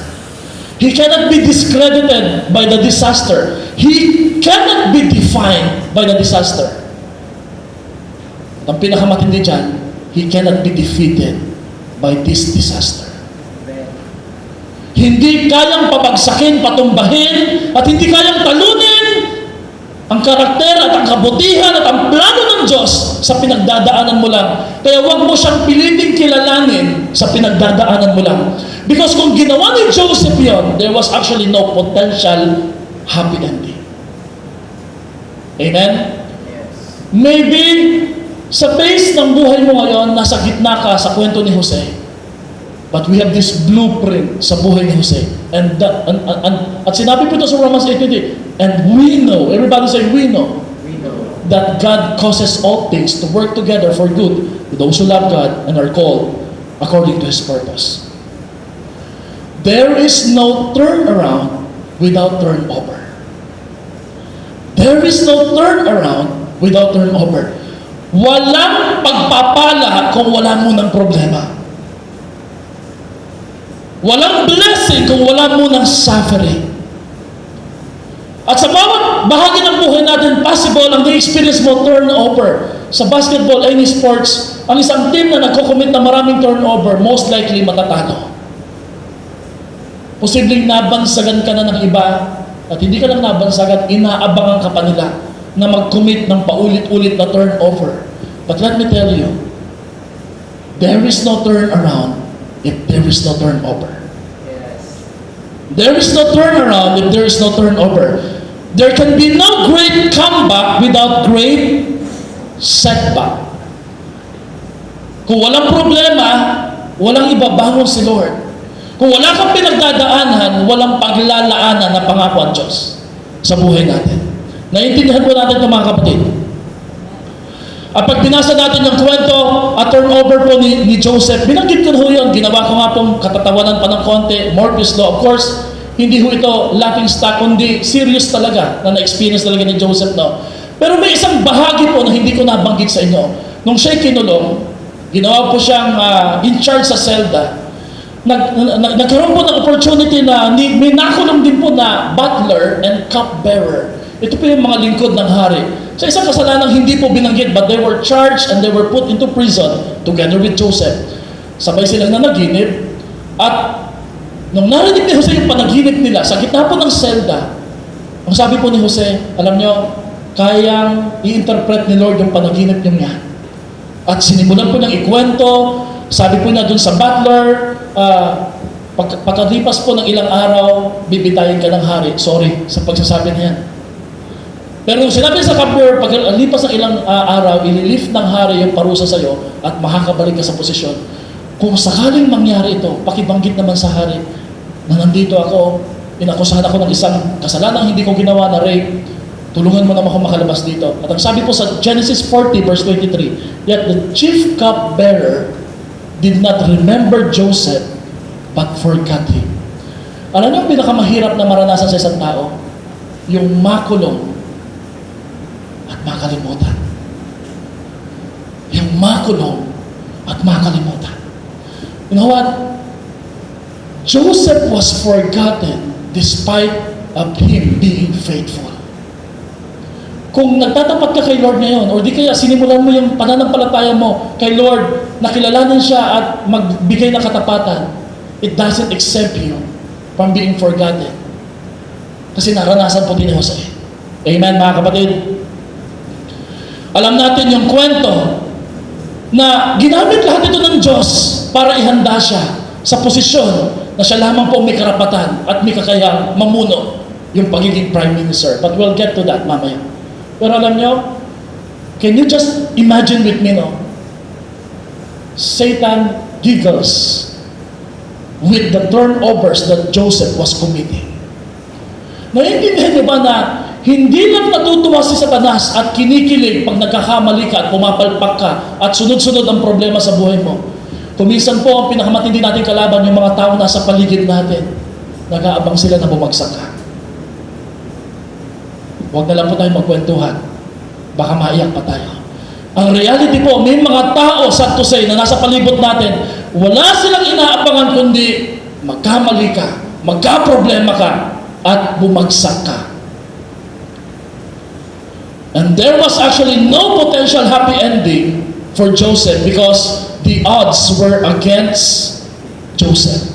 E: He cannot be discredited by the disaster. He cannot be defined by the disaster. At ang pinakamatindi dyan, He cannot be defeated by this disaster. Hindi kayang pabagsakin, patumbahin, at hindi kayang talunin ang karakter at ang kabutihan at ang plano ng Diyos sa pinagdadaanan mo lang. Kaya huwag mo siyang piliting kilalanin sa pinagdadaanan mo lang. Because kung ginawa ni Joseph yon, there was actually no potential happy ending. Amen? Maybe sa base ng buhay mo ngayon, nasa gitna ka sa kwento ni Jose. But we have this blueprint sa buhay ni Jose. And at sinabi po ito sa Romans 8:20, and we know, everybody say, we know, that God causes all things to work together for good to those who love God and are called according to His purpose. There is no turnaround without turnover. There is no turnaround without turnover. Walang pagpapala kung wala mo ng problema. Walang blessing kung wala mo ng suffering. At sa bawat bahagi ng buhay natin, possible ang na-experience mo turnover. Sa basketball, any sports, ang isang team na nagko-commit na maraming turnover, most likely matatalo. Posibleng nabansagan ka na ng iba, at hindi ka lang nabansagan, inaabangan ka pa nila na mag-commit ng paulit-ulit na turnover. But let me tell you, there is no turnaround if there is no turnover. There is no turnaround if there is no turnover. There can be no great comeback without great setback. Kung walang problema, walang ibabangon si Lord. Kung wala kang pinagdadaanan, walang paglalaanan na pangako ang Diyos sa buhay natin. Naiintindihan po natin ito mga kapatid. At pag binasa natin yung kwento at turnover po ni Joseph, binanggit ko na ho yun. Ginawa ko nga pong katatawanan pa ng konti, Morpheus Law. Of course, hindi ho ito laughing stock, kundi serious talaga na na-experience talaga ni Joseph. No? Pero may isang bahagi po na hindi ko nabanggit sa inyo. Nung siya'y kinulong, ginawa po siyang in charge sa selda. Nagkaroon po ng opportunity na may nakulong din po na butler and cupbearer. Ito po yung mga lingkod ng hari. Sa isang kasalanan hindi po binanggit, but they were charged and they were put into prison together with Joseph. Sabay silang nanaginip. At nung narinig ni Jose yung panaginip nila, sa gitna po ng selda, ang sabi po ni Jose, alam nyo, kayang i-interpret ni Lord yung panaginip niya. At sinimulan po niyang ikwento. Sabi po niya dun sa butler, pagkalipas po ng ilang araw, bibitayin ka ng hari. Sorry sa pagsasabi niya. Pero nung sinabi sa cupbearer, pagkalipas ng ilang araw, ililift ng hari yung parusa sa iyo at makakabalik ka sa posisyon. Kung sakaling mangyari ito, pakibanggit naman sa hari na nandito ako, inakusahan ako ng isang kasalanang hindi ko ginawa na rape, tulungan mo naman ako makalabas dito. At ang sabi po sa Genesis 40 verse 23, yet the chief cupbearer did not remember Joseph, but forgot him. Alam niyo ang pinakamahirap na maranasan sa isang tao? Yung makulong at makalimutan. Yung makulong at makalimutan. You know what? Joseph was forgotten despite of him being faithful. Kung nagtatapat ka kay Lord ngayon, o di kaya sinimulan mo yung pananampalataya mo kay Lord, nakilalanin siya at magbigay ng katapatan, it doesn't exempt you from being forgotten. Kasi naranasan po din ni Jose. Amen, mga kapatid? Alam natin yung kwento na ginamit lahat ito ng Diyos para ihanda siya sa posisyon na siya lamang po may karapatan at may kakayang mamuno yung pagiging Prime Minister. But we'll get to that mamaya. Pero alam nyo, can you just imagine with me, no? Satan giggles with the turnovers that Joseph was committing. Naiintindihan niyo ba na hindi lang natutuwa si Satanas at kinikilig pag nagkakamali ka at pumapalpak ka at sunod-sunod ang problema sa buhay mo. Kuminsan po ang pinakamatindi nating kalaban yung mga tao nasa paligid natin. Nag-aabang sila na bumagsak ka. Huwag na lang po tayo magkwentuhan. Baka maiyak pa tayo. Ang reality po, may mga tao, sad to say, na nasa palibot natin, wala silang inaabangan kundi magkamali ka, magkaproblema ka, at bumagsak ka. And there was actually no potential happy ending for Joseph because the odds were against Joseph.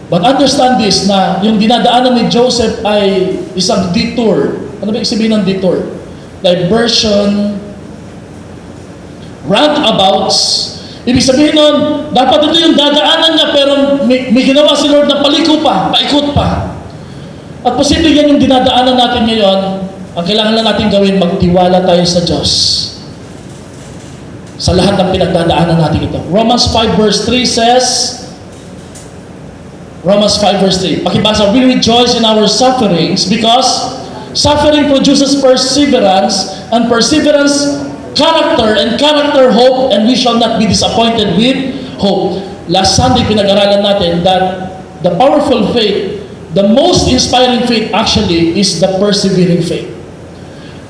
E: But understand this, na yung dinadaanan ni Joseph ay isang detour. Ano ba sabihin ng detour? Diversion, roundabouts. Ibig sabihin nun, dapat ito yung dadaanan niya pero may ginawa si Lord na paliko pa, paikot pa. At posible yan yung dinadaanan natin ngayon. Ang kailangan lang natin gawin, magtiwala tayo sa Diyos sa lahat ng pinagdadaanan natin ito. Romans 5 verse 3 says, Romans 5 verse 3, pakibasa, we rejoice in our sufferings because suffering produces perseverance, and perseverance, character, and character, hope, and we shall not be disappointed with hope. Last Sunday, pinag-aralan natin that the powerful faith, the most inspiring faith actually is the persevering faith.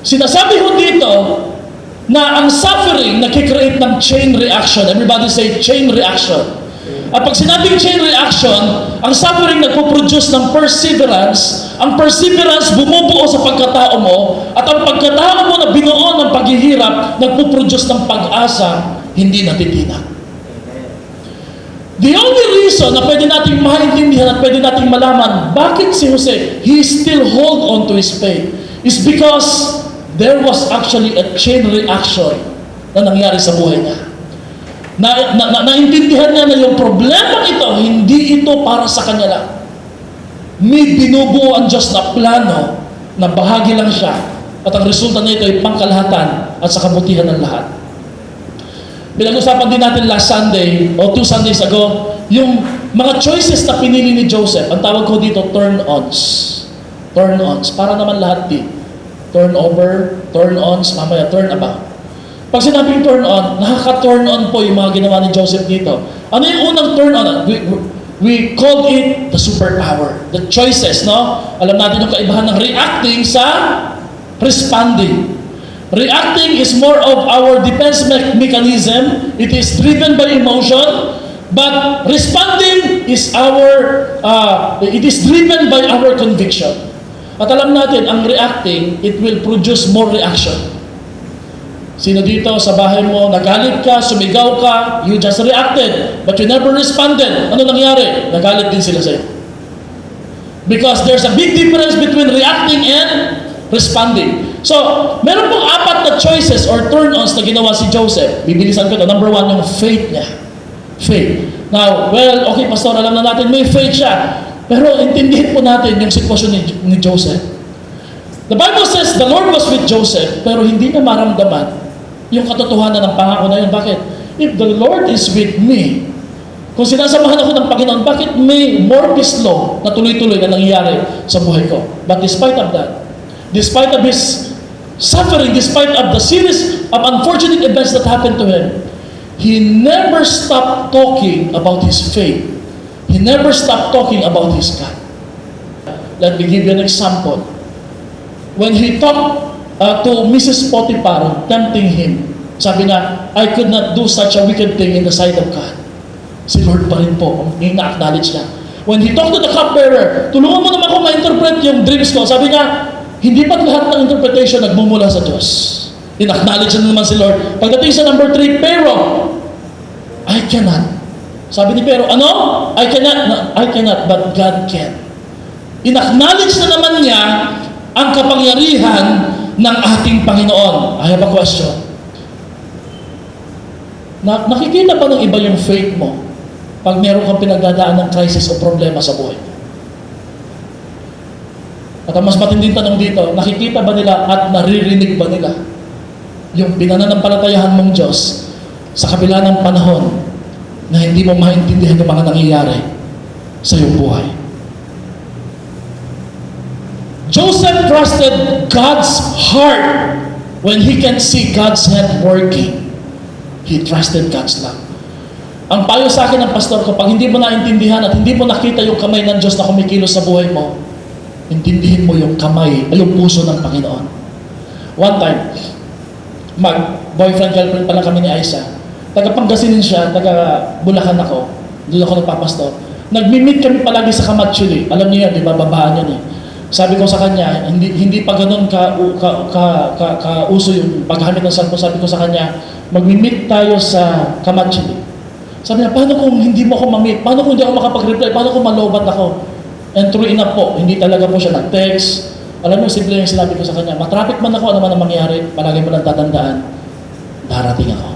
E: Sinasabi ko dito na ang suffering nakikreate ng chain reaction. Everybody say chain reaction. At pag sinabing chain reaction, ang suffering nagpo-produce ng perseverance. Ang perseverance bumubuo sa pagkatao mo, at ang pagkatao mo na binuo ng paghihirap nagpo-produce ng pag-asa hindi natitinag. The only reason na pwede nating maintindihan at pwede nating malaman bakit si Jose, he still hold on to his faith, is because there was actually a chain reaction na nangyari sa buhay niya. Naintindihan niya na yung problema ito, hindi ito para sa kanya lang. May binubuo ang Diyos na plano na bahagi lang siya, at ang resulta nito ay pangkalahatan at sa kabutihan ng lahat. Pinag-usapan din natin last Sunday o 2 Sundays ago yung mga choices na pinili ni Joseph, ang tawag ko dito, turn-ons. Turn-ons. Para naman lahat din. Turn-over, turn-ons, mamaya turn-about. Pag sinabing turn-on, nakaka-turn-on po yung mga ginawa ni Joseph dito. Ano yung unang turn-on? We called it the superpower. The choices, no? Alam natin yung kaibahan ng reacting sa responding. Reacting is more of our defense mechanism. It is driven by emotion. But responding is it is driven by our conviction. At alam natin, ang reacting, it will produce more reaction. Sino dito sa bahay mo, nagalit ka, sumigaw ka, you just reacted, but you never responded. Ano nangyari? Nagalit din sila sa'yo. Because there's a big difference between reacting and responding. So, meron pong 4 na choices or turn-ons na ginawa si Joseph. Bibilisan ko ito. Number 1, yung faith niya. Faith. Now, well, okay, pastor, alam na natin, may faith siya. Pero intindihin po natin yung sitwasyon ni Joseph. The Bible says, the Lord was with Joseph, pero hindi niya maramdaman yung katotohanan ng pangako na yun. Bakit? If the Lord is with me, kung sinasamahan ako ng Panginoon, bakit may more peace law na tuloy-tuloy na nangyayari sa buhay ko? But despite of that, despite of his suffering, despite of the series of unfortunate events that happened to him, he never stopped talking about his faith. He never stopped talking about his God. Let me give you an example. When he talked to Mrs. Potiphar, tempting him, sabi na, I could not do such a wicked thing in the sight of God. Si Lord pa rin po, ina-acknowledge niya. When he talked to the cupbearer, tulungan mo naman ako ma-interpret yung dreams ko. Sabi niya, hindi pa lahat ng interpretation nagmumula sa Diyos. In-acknowledge na naman si Lord. Pagdating sa number 3, Pharaoh, I cannot. Sabi ni Pharaoh, ano? I cannot, but God can. In-acknowledge na naman niya ang kapangyarihan ng ating Panginoon. I have a question. Nakikita ba ng iba yung faith mo pag meron kang pinagdadaan ng crisis o problema sa buhay mo? At ang mas matinding tanong dito, nakikita ba nila at naririnig ba nila yung pinananampalatayahan mong Diyos sa kabila ng panahon na hindi mo maintindihan yung mga nangyayari sa iyong buhay? Joseph trusted God's heart when he can see God's hand working. He trusted God's love. Ang payo sa akin ng pastor ko, pag hindi mo naintindihan at hindi mo nakita yung kamay ng Diyos na kumikilos sa buhay mo, intindihin mo yung kamay, ay yung puso ng Panginoon. One time, boyfriend-girlfriend pala kami ni Aisha. Taga-Pangasinan siya, taga-Bulacan ako. Doon ako nagpapastor. Nagmi-meet kami palagi sa Kamatsili. Alam niyo yan, di ba? Babaan yan eh. Sabi ko sa kanya, hindi pa ganun kauso yung paggamit ng cellphone. Sabi ko sa kanya, magmi-meet tayo sa Kamatsili. Sabi niya, paano kung hindi mo ako ma-meet? Paano kung hindi ako makapag-reply? Paano kung malobat ako? And true enough po, hindi talaga po siya nag-text. Alam mo, simple yung sinabi ko sa kanya, matraffic man ako, ano man ang mangyari, palagi mo lang tatandaan, darating ako.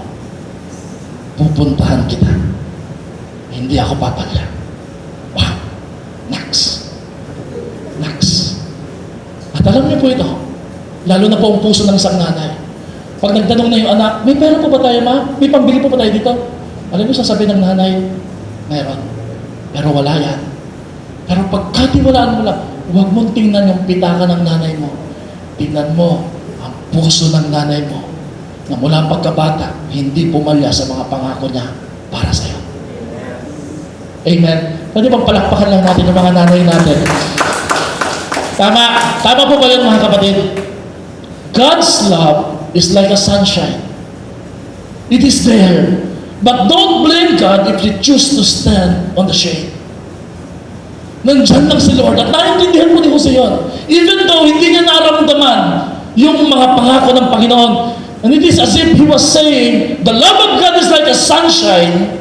E: Pupuntahan kita. Hindi ako papalya. Wow! Next. At alam niyo po ito, lalo na po ang puso ng isang nanay. Pag nagtanong na yung anak, may pera po ba tayo, ma? May pambili po ba tayo dito? Alam niyo, sasabihin ng nanay, meron. Pero wala yan. Pero pagkatiwalaan mo lang, huwag mong tingnan yung pitaka ng nanay mo. Tingnan mo ang puso ng nanay mo na mula pagkabata, hindi pumalya sa mga pangako niya para sa'yo. Amen. Pwede bang palakpakan lang natin yung mga nanay natin? Tama po ba yun, mga kapatid? God's love is like a sunshine. It is there. But don't blame God if you choose to stand on the shade. Nandyan lang si Lord at naiintindihan mo ni Jose yun. Even though hindi niya naramdaman yung mga pangako ng Panginoon. And it is as if He was saying, the love of God is like a sunshine.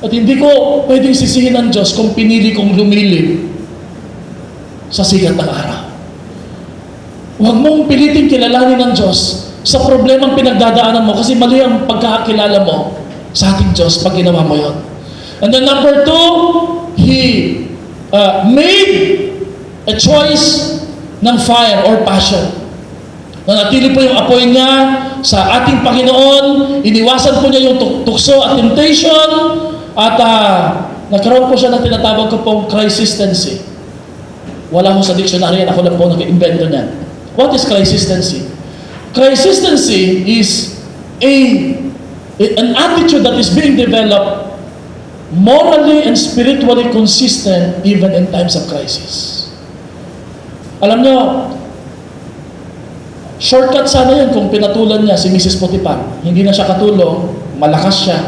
E: At hindi ko pwedeng sisihin ng Diyos kung pinili kong lumilip sa sikat ng araw. Huwag mong piliting kilalanin ng Diyos sa problemang pinagdadaanan mo kasi mali ang pagkakakilala mo sa ating Diyos pag ginawa mo yun. And then number 2, He made a choice ng fire or passion. Nanatili po yung apoy niya sa ating Panginoon. Iniwasan po niya yung tukso at temptation at nagkaroon po siya ng tinatawag ko pong crisistency. Wala ho sa dictionary yan, ako lang po nag-invento niyan. What is crisistency? Crisistency is an attitude that is being developed morally and spiritually consistent even in times of crisis. Alam nyo, shortcut sana yun kung pinatulan niya si Mrs. Potiphar. Hindi na siya katulong, malakas siya,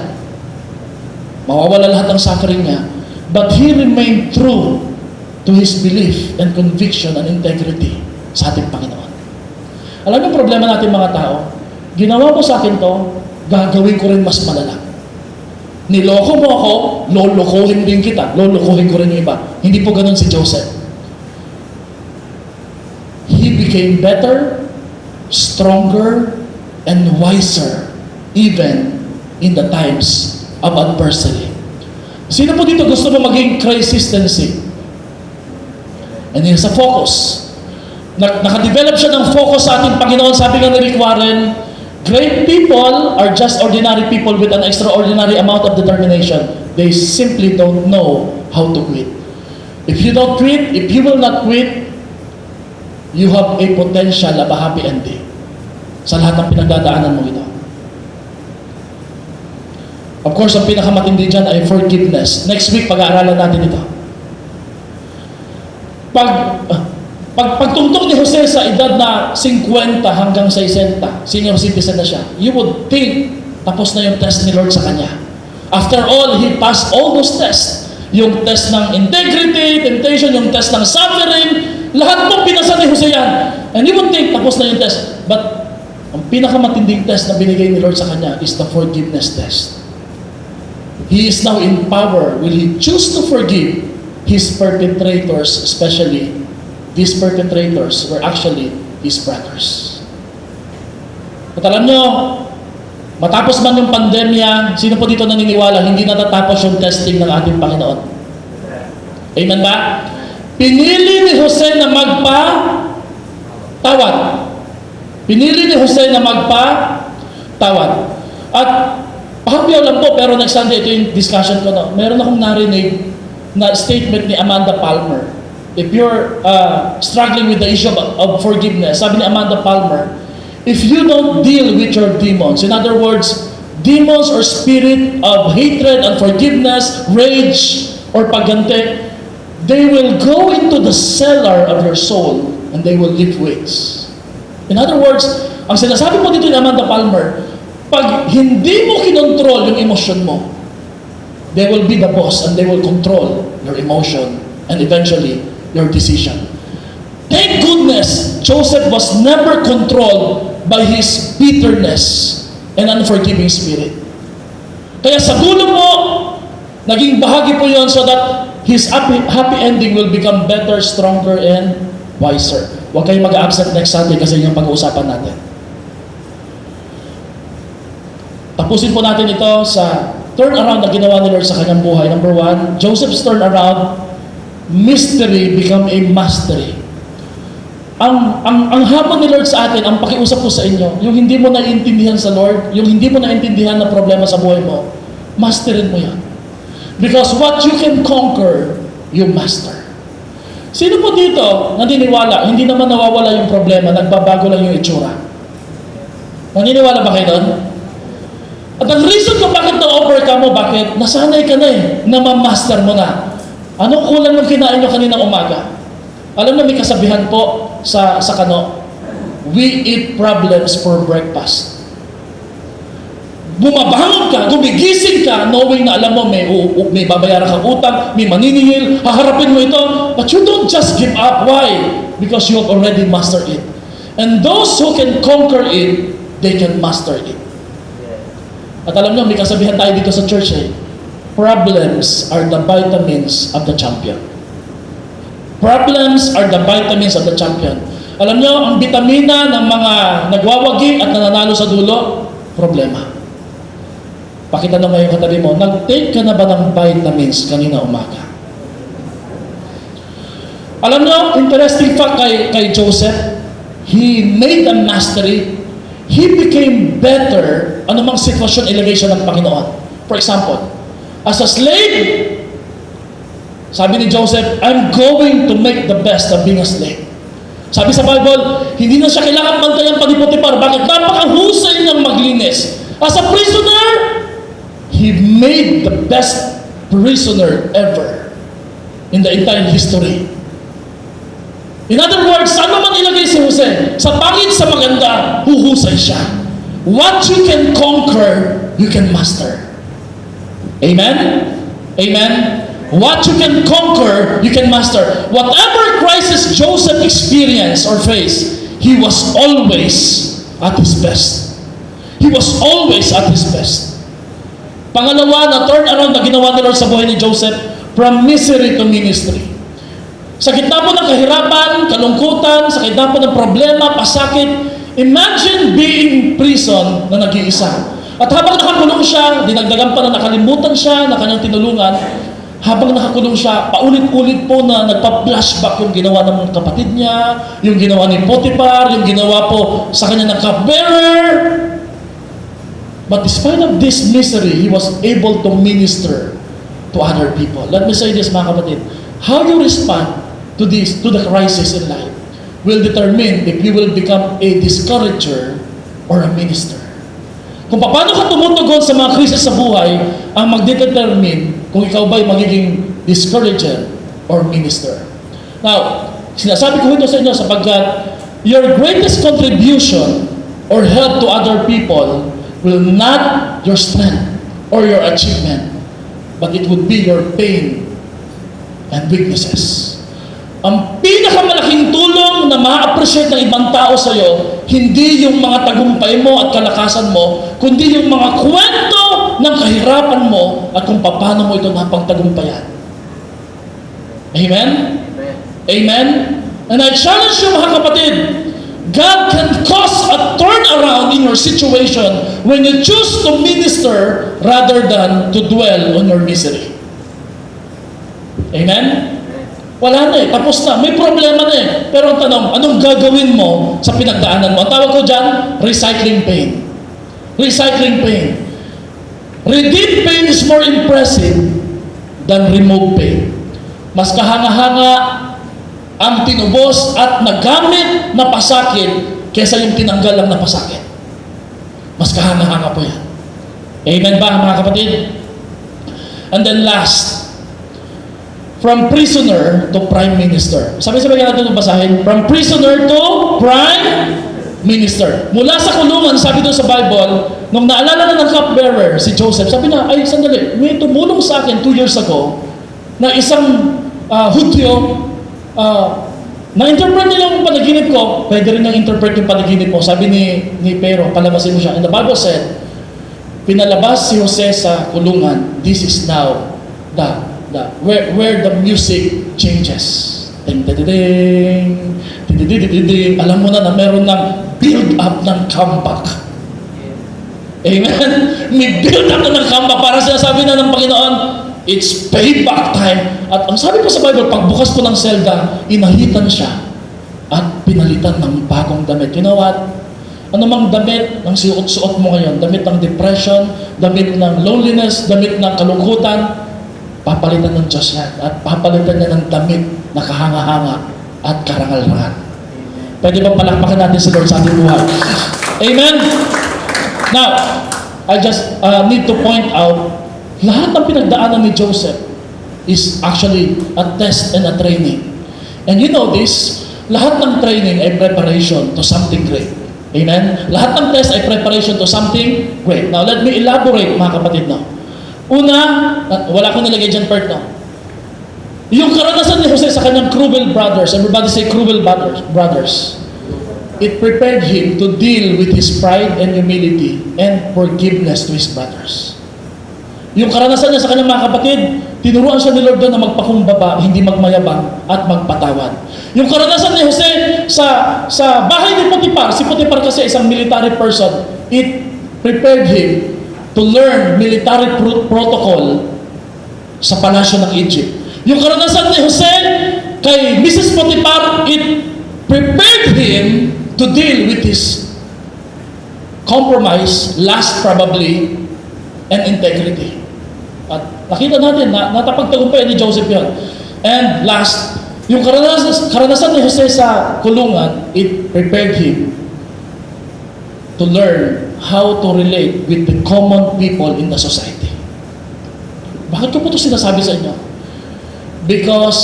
E: mawawala lahat ng suffering niya, but he remained true to his belief and conviction and integrity sa ating Panginoon. Alam niyo problema natin mga tao, ginawa mo sa akin to, gagawin ko rin mas malala. Niloko mo ako, lolokohin din kita, lolokohin ko rin yung iba. Hindi po ganun si Joseph. He became better, stronger, and wiser even in the times of adversity. Sino po dito gusto mo maging consistency? And here's a focus. Nakadevelop siya ng focus sa ating Panginoon. Sabi nga ni Rick Warren, great people are just ordinary people with an extraordinary amount of determination. They simply don't know how to quit. If you don't quit, if you will not quit, you have a potential of a happy ending sa lahat ng pinagdadaanan mo ito. Of course, ang pinakamatindi dyan ay forgiveness. Next week, pag-aaralan natin ito. Pagtungtong ni Jose sa edad na 50 hanggang 60, senior citizen na siya, you would think tapos na yung test ni Lord sa kanya. After all, he passed all those tests. Yung test ng integrity, temptation, yung test ng suffering, lahat mo pinasa ni Jose yan. And you would think tapos na yung test. But ang pinakamatinding test na binigay ni Lord sa kanya is the forgiveness test. He is now in power. Will he choose to forgive his perpetrators, especially these perpetrators were actually his brothers. At alam nyo, matapos man yung pandemya, sino po dito naniniwala, hindi natatapos yung testing ng ating Panginoon? Amen ba? Pinili ni Jose na magpatawad. Pinili ni Jose na magpatawad. At pahapiyaw lang po, pero next Sunday, ito yung discussion ko. No? Meron akong narinig na statement ni Amanda Palmer. If you're struggling with the issue of forgiveness, sabi ni Amanda Palmer, if you don't deal with your demons, in other words, demons or spirit of hatred, unforgiveness, rage, or pagganti, they will go into the cellar of your soul and they will lift weights. In other words, ang sinasabi po dito ni Amanda Palmer, pag hindi mo kinontrol yung emosyon mo, they will be the boss and they will control your emotion and eventually your decision. Thank goodness, Joseph was never controlled by his bitterness and unforgiving spirit. Kaya sa dulo mo, naging bahagi po yon so that his happy ending will become better, stronger, and wiser. Huwag kayong mag-absent next Sunday kasi yung pag-uusapan natin. Tapusin po natin ito sa turnaround na ginawa ni Lord sa kanyang buhay. Number 1, Joseph's turnaround, mystery become a mastery. Ang hamon ni Lord sa atin, ang pakiusap ko sa inyo, yung hindi mo naiintindihan sa Lord, yung hindi mo naiintindihan na problema sa buhay mo, masterin mo yan. Because what you can conquer, you master. Sino po dito naniniwala, hindi naman nawawala yung problema, nagbabago lang yung itsura? Naniniwala ba kayo doon? At ang reason kung bakit na-overcome mo, bakit? Nasanay ka na na ma-master mo na. Anong kulang ng kinain nyo kaninang umaga? Alam na may kasabihan po sa Kano, we eat problems for breakfast. Bumabangon ka, gumigising ka, knowing na alam mo may babayaran kang utang, may maniningil, haharapin mo ito, but you don't just give up. Why? Because you have already mastered it. And those who can conquer it, they can master it. At alam nyo, may kasabihan tayo dito sa church problems are the vitamins of the champion. Problems are the vitamins of the champion. Alam nyo, ang bitamina ng mga nagwawagi at nananalo sa dulo, problema. Pakita na ngayon katabi mo, nag-take ka na ba ng vitamins kanina umaga? Alam nyo, interesting fact kay Joseph, he made a mastery. He became better anumang sitwasyon, elevation ng Panginoon. For example, as a slave, Sabi ni Joseph, I'm going to make the best of being a slave. Sabi sa Bible, hindi na siya kailangan bantayan pa ni Potiphar. Bakit? Napakahusay niyang maglinis. As a prisoner, he made the best prisoner ever in the entire history. In other words, saan naman ilagay si Jose? Sa pangit, sa maganda, huhusay siya. What you can conquer, you can master. Amen? Amen? What you can conquer, you can master. Whatever crisis Joseph experienced or faced, he was always at his best. He was always at his best. Pangalawa na turn around na ginawa ni Lord sa buhay ni Joseph, from misery to ministry. Sa gitna po ng kahirapan, kalungkutan, sa gitna po ng problema, pasakit, imagine being prison na nag-iisa. At habang nakakulong siya, dinagdagan pa na nakalimutan siya na kanyang tinulungan, habang nakakulong siya, paulit-ulit po na nagpa-flashback yung ginawa ng kapatid niya, yung ginawa ni Potiphar, yung ginawa po sa kanya ng cupbearer. But despite of this misery, he was able to minister to other people. Let me say this, mga kapatid. How you respond to this, to the crisis in life, will determine if you will become a discourager or a minister. Kung paano ka tumutugon sa mga krisis sa buhay, ang magdetermine kung ikaw ba'y magiging discourager or minister. Now, sinasabi ko ito sa inyo sapagkat your greatest contribution or help to other people will not your strength or your achievement, but it would be your pain and weaknesses. Ang pinakamalaking tulong na ma-appreciate ng ibang tao sa iyo, hindi yung mga tagumpay mo at kalakasan mo, kundi yung mga kwento ng kahirapan mo at kung paano mo ito napagtagumpayan. Amen? Amen? And I challenge you, mga kapatid, God can cause a turnaround in your situation when you choose to minister rather than to dwell on your misery. Amen? Wala na tapos na. May problema na Pero ang tanong, anong gagawin mo sa pinagdaanan mo? Ang tawag ko dyan, recycling pain. Recycling pain. Redeemed pain is more impressive than removed pain. Mas kahanga-hanga ang tinubos at nagamit na pasakit kesa yung tinanggal lang na pasakit. Mas kahanga-hanga po yan. Amen ba, mga kapatid? And then last, from prisoner to prime minister. Sabi-sabi natin itong basahin. From prisoner to prime minister. Mula sa kulungan, sabi doon sa Bible, nung naalala na ng cupbearer, si Joseph, sabi na, ay, sandali, may tumulong sa akin 2 years ago na isang Hudyo, na-interpret niya yung panaginip ko, pwede rin na-interpret yung panaginip mo. Sabi ni Pero, palabasin mo siya. And the Bible said, pinalabas si Jose sa kulungan. This is now where the music changes. Ding, ding, ding, ding, ding, ding, ding. Alam mo na meron ng build up ng comeback. Amen? May build up na ng comeback para sinasabi na ng Panginoon, it's payback time. At ang sabi po sa Bible, pagbukas po ng selda, inahitan siya at pinalitan ng bagong damit. You know what? Ano mang damit ng suot-suot mo ngayon, damit ng depression, damit ng loneliness, damit ng kalungkutan, papalitan ng Diyos yan at papalitan niya ng damit na kahanga-hanga at karangal-rangal. Pwede bang palakpakan natin si Lord sa ating buhay? Amen? Now, I just need to point out, lahat ng pinagdaanan ni Joseph is actually a test and a training. And you know this, lahat ng training ay preparation to something great. Amen? Lahat ng test ay preparation to something great. Now, let me elaborate, mga kapatid, no? Una, wala akong nilagay dyan part, no? Yung karanasan ni Jose sa kanyang cruel brothers, everybody say cruel brothers, it prepared him to deal with his pride and humility and forgiveness to his brothers. Yung karanasan niya sa kanyang mga kapatid, tinuruan siya ni Lord doon na magpakumbaba, hindi magmayabang, at magpatawad. Yung karanasan ni Jose sa bahay ni Potiphar, si Potiphar kasi isang military person, it prepared him to learn military protocol sa palasyo ng Egypt. Yung karanasan ni Jose kay Mrs. Potiphar, it prepared him to deal with his compromise, lust probably, and integrity. At nakita natin na natapagtagumpayan ni Joseph yan. And last, yung karanasan ni Jose sa kulungan, it prepared him to learn how to relate with the common people in the society. Bakit ko po ito sinasabi sa inyo? Because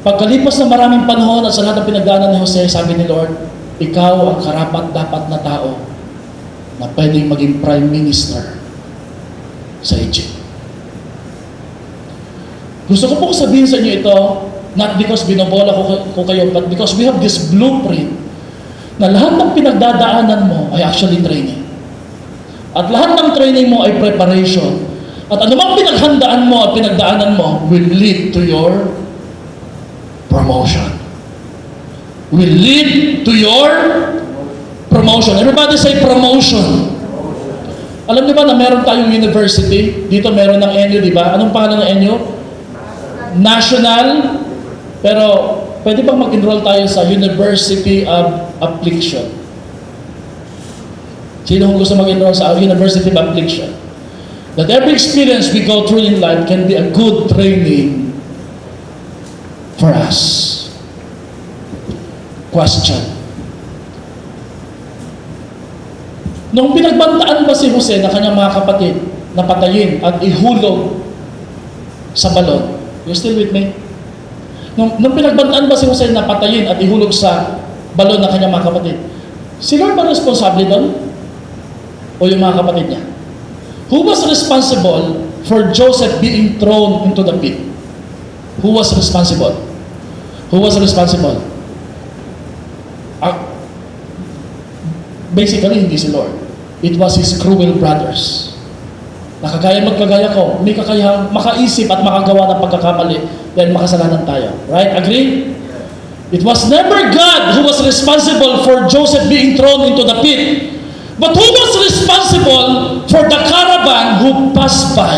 E: pagkalipas ng maraming panahon at sa lahat ng pinagdaanan ni Jose, sabi ni Lord, ikaw ang karapat-dapat na tao na pwedeng maging prime minister sa Egypt. Gusto ko po sabihin sa inyo ito, not because binobola ko kayo, but because we have this blueprint na lahat ng pinagdadaanan mo ay actually training. At lahat ng training mo ay preparation. At anumang pinaghandaan mo at pinagdaanan mo will lead to your promotion. Will lead to your promotion. Everybody say promotion. Alam niyo ba na meron tayong university? Dito meron ng NU, di ba? Anong pangalan ng NU? National. Pero pwede bang mag-enroll tayo sa University of Affliction? Sino kung gusto mag-enroll sa University of Affliction? That every experience we go through in life can be a good training for us. Question. Nung pinagbantaan ba si Jose na kanyang mga kapatid na patayin at ihulog sa balon? You still with me? Nung pinagbantaan ba si Jose na patayin at ihulog sa balon ng kanyang mga kapatid? Si Lord ba responsable doon? O yung mga kapatid niya? Who was responsible for Joseph being thrown into the pit? Who was responsible? Who was responsible? Basically, hindi si Lord. It was his cruel brothers. Nakagaya magkagaya ko, may kakayahang makaisip at makagawa ng pagkakamali dahil makasalanan tayo. Right? Agree? It was never God who was responsible for Joseph being thrown into the pit. But who was responsible for the caravan who passed by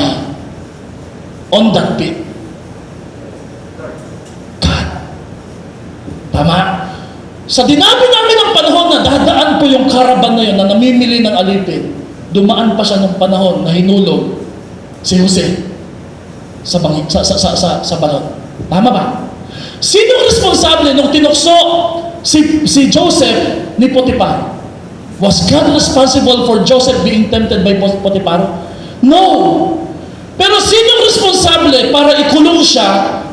E: on that pit? God. Tama? Sa dinami namin ng panahon na dadaan po yung caravan na yun na namimili ng alipin, dumaan pa siya ng panahon na hinulog si Jose sa balon. Tama ba? Sino responsable nung tinukso si Joseph ni Potiphar? Was God responsible for Joseph being tempted by Potiphar? No! Pero sino responsable para ikulong siya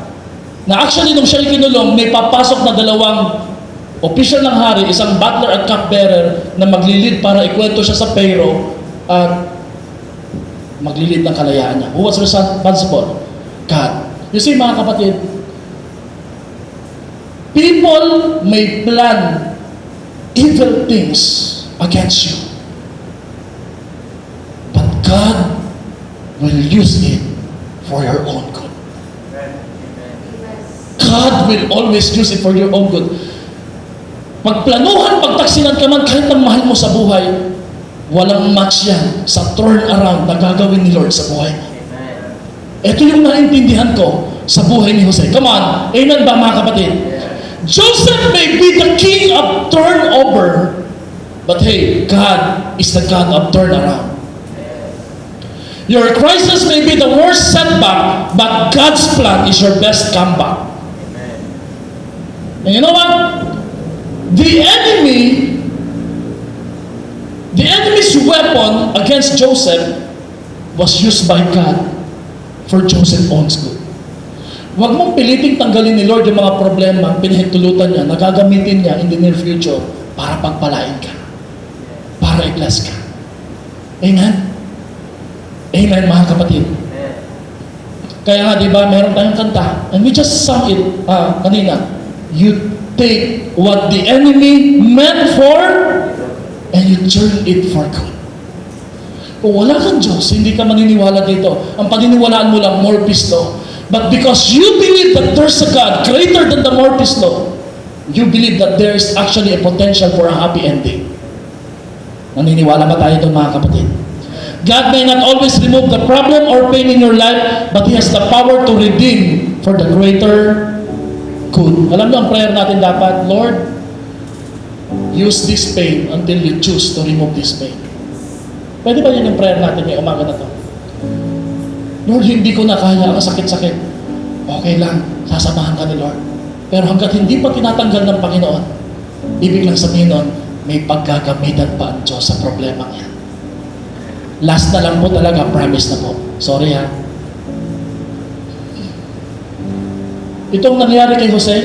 E: na actually nung siya ikinulong, may papasok na dalawang official ng hari, isang butler at cupbearer na maglilid para ikwento siya sa Pharaoh at maglilid ng kalayaan niya. Who was responsible? God. You see mga kapatid, people may plan evil things against you. But God will use it for your own good. God will always use it for your own good. Pagplanuhan, pagtaksilan ka man, kahit ang mahal mo sa buhay, walang match yan sa turnaround na gagawin ni Lord sa buhay mo. Ito yung naintindihan ko sa buhay ni Jose. Come on, amen ba mga kapatid? Joseph may be the king of turnover, but hey, God is the God of turnaround. Your crisis may be the worst setback, but God's plan is your best comeback. And you know what? The enemy's weapon against Joseph was used by God for Joseph's own good. Huwag mong piliting tanggalin ni Lord yung mga problema, pinahintulutan niya, nagagamitin niya in the near future para pagpalain ka. Para i-bless ka. Amen? Amen mga kapatid. Kaya nga diba, meron tayong kanta, and we just sang it kanina. You take what the enemy meant for, and you turn it for good. Kung wala kang Diyos, hindi ka maniniwala dito. Ang paniniwalaan mo lang, more pisto. But because you believe that there's a God greater than the more pisto, you believe that there's actually a potential for a happy ending. Naniniwala ba tayo doon mga kapatid? God may not always remove the problem or pain in your life, but He has the power to redeem for the greater good. Alam niyo ang prayer natin dapat, Lord, use this pain until you choose to remove this pain. Pwede ba yun yung prayer natin ngayong umaga na to? Lord, hindi ko na kaya ang sakit-sakit. okay lang, sasamahan ka ni Lord. Pero hanggat hindi pa tinatanggal ng Panginoon, ibig lang sabihin nun, may paggagamitan pa ang Diyos sa problema niya. Last na lang po talaga, promise na po. Sorry ha. Itong nangyari kay Jose,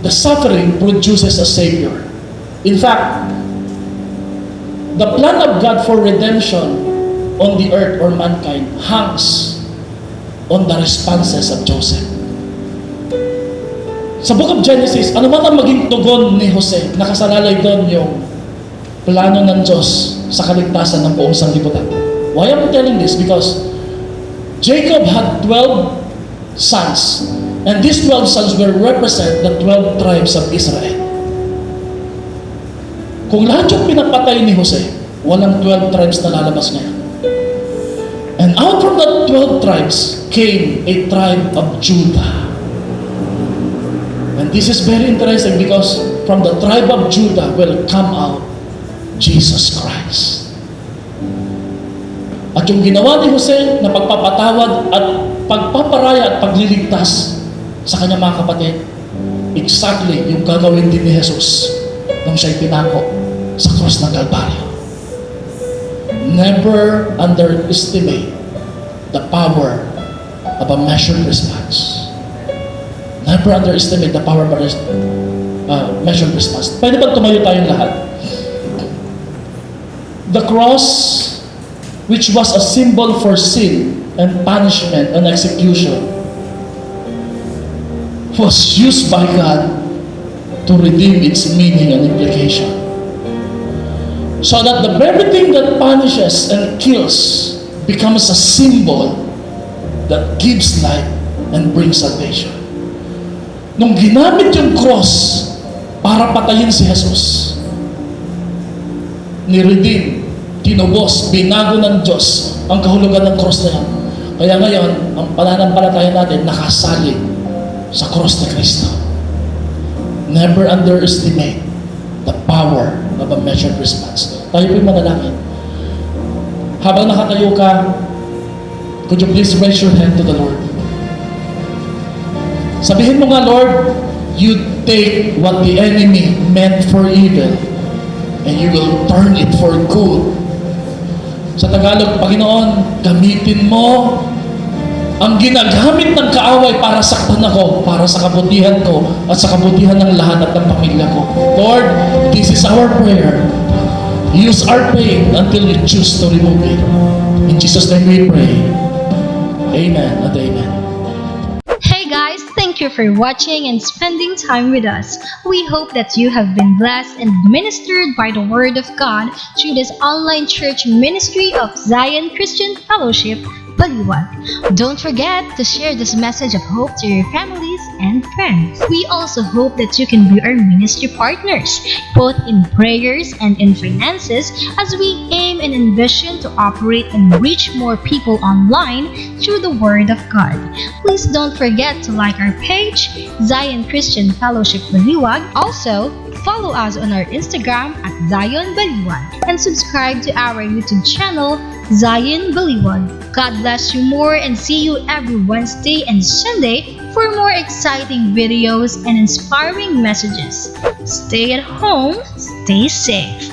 E: the suffering produces a Savior. In fact, the plan of God for redemption on the earth or mankind hangs on the responses of Joseph. Sa Book of Genesis, ano man ang maging tugon ni Jose, nakasalalay doon yung plano ng Diyos sa kaligtasan ng buong sanlibutan. Why am I telling this? Because Jacob had 12 sons, and these 12 sons will represent the 12 tribes of Israel. Kung lahat yung pinapatay ni Jose, walang 12 tribes na lalabas ngayon. And out from the 12 tribes came a tribe of Judah. And this is very interesting because from the tribe of Judah will come out Jesus Christ. At yung ginawa ni Jose na pagpapatawad at pagpaparaya at pagliligtas sa kanyang mga kapatid, exactly yung gagawin din ni Jesus nung siya'y pinako sa cross ng Kalbaryo. Never underestimate the power of a measured response. Never underestimate the power of a measured response. Pwede ba tumayo tayong lahat? The cross, which was a symbol for sin and punishment and execution, was used by God to redeem its meaning and implication. So that the very thing that punishes and kills becomes a symbol that gives life and brings salvation. Nung ginamit yung cross para patayin si Jesus, ni-redeem, tinubos, binago ng Diyos ang kahulugan ng cross na yan. Kaya ngayon, ang pananampalataya natin nakasali sa cross ni Kristo. Never underestimate the power of a measured response. Tayo po'y manalangin. Habang nakatayo ka, could you please raise your hand to the Lord? Sabihin mo nga, Lord, you take what the enemy meant for evil and you will turn it for good. Sa Tagalog, Panginoon, gamitin mo ang ginagamit ng kaaway para saktan ako, para sa kabutihan ko at sa kabutihan ng lahat at ng pamilya ko. Lord, this is our prayer. Use our pain until you choose to remove it. In Jesus' name we pray. Amen and amen.
F: Hey guys, thank you for watching and spending time with us. We hope that you have been blessed and ministered by the Word of God through this online church ministry of Zion Christian Fellowship, Baliwag. Don't forget to share this message of hope to your families and friends. We also hope that you can be our ministry partners, both in prayers and in finances, as we aim and envision to operate and reach more people online through the Word of God. Please don't forget to like our page, Zion Christian Fellowship Baliwag. Also, follow us on our Instagram at Zion Baliwag and subscribe to our YouTube channel, Zion Baliwag. God bless you more and see you every Wednesday and Sunday for more exciting videos and inspiring messages. Stay at home, stay safe.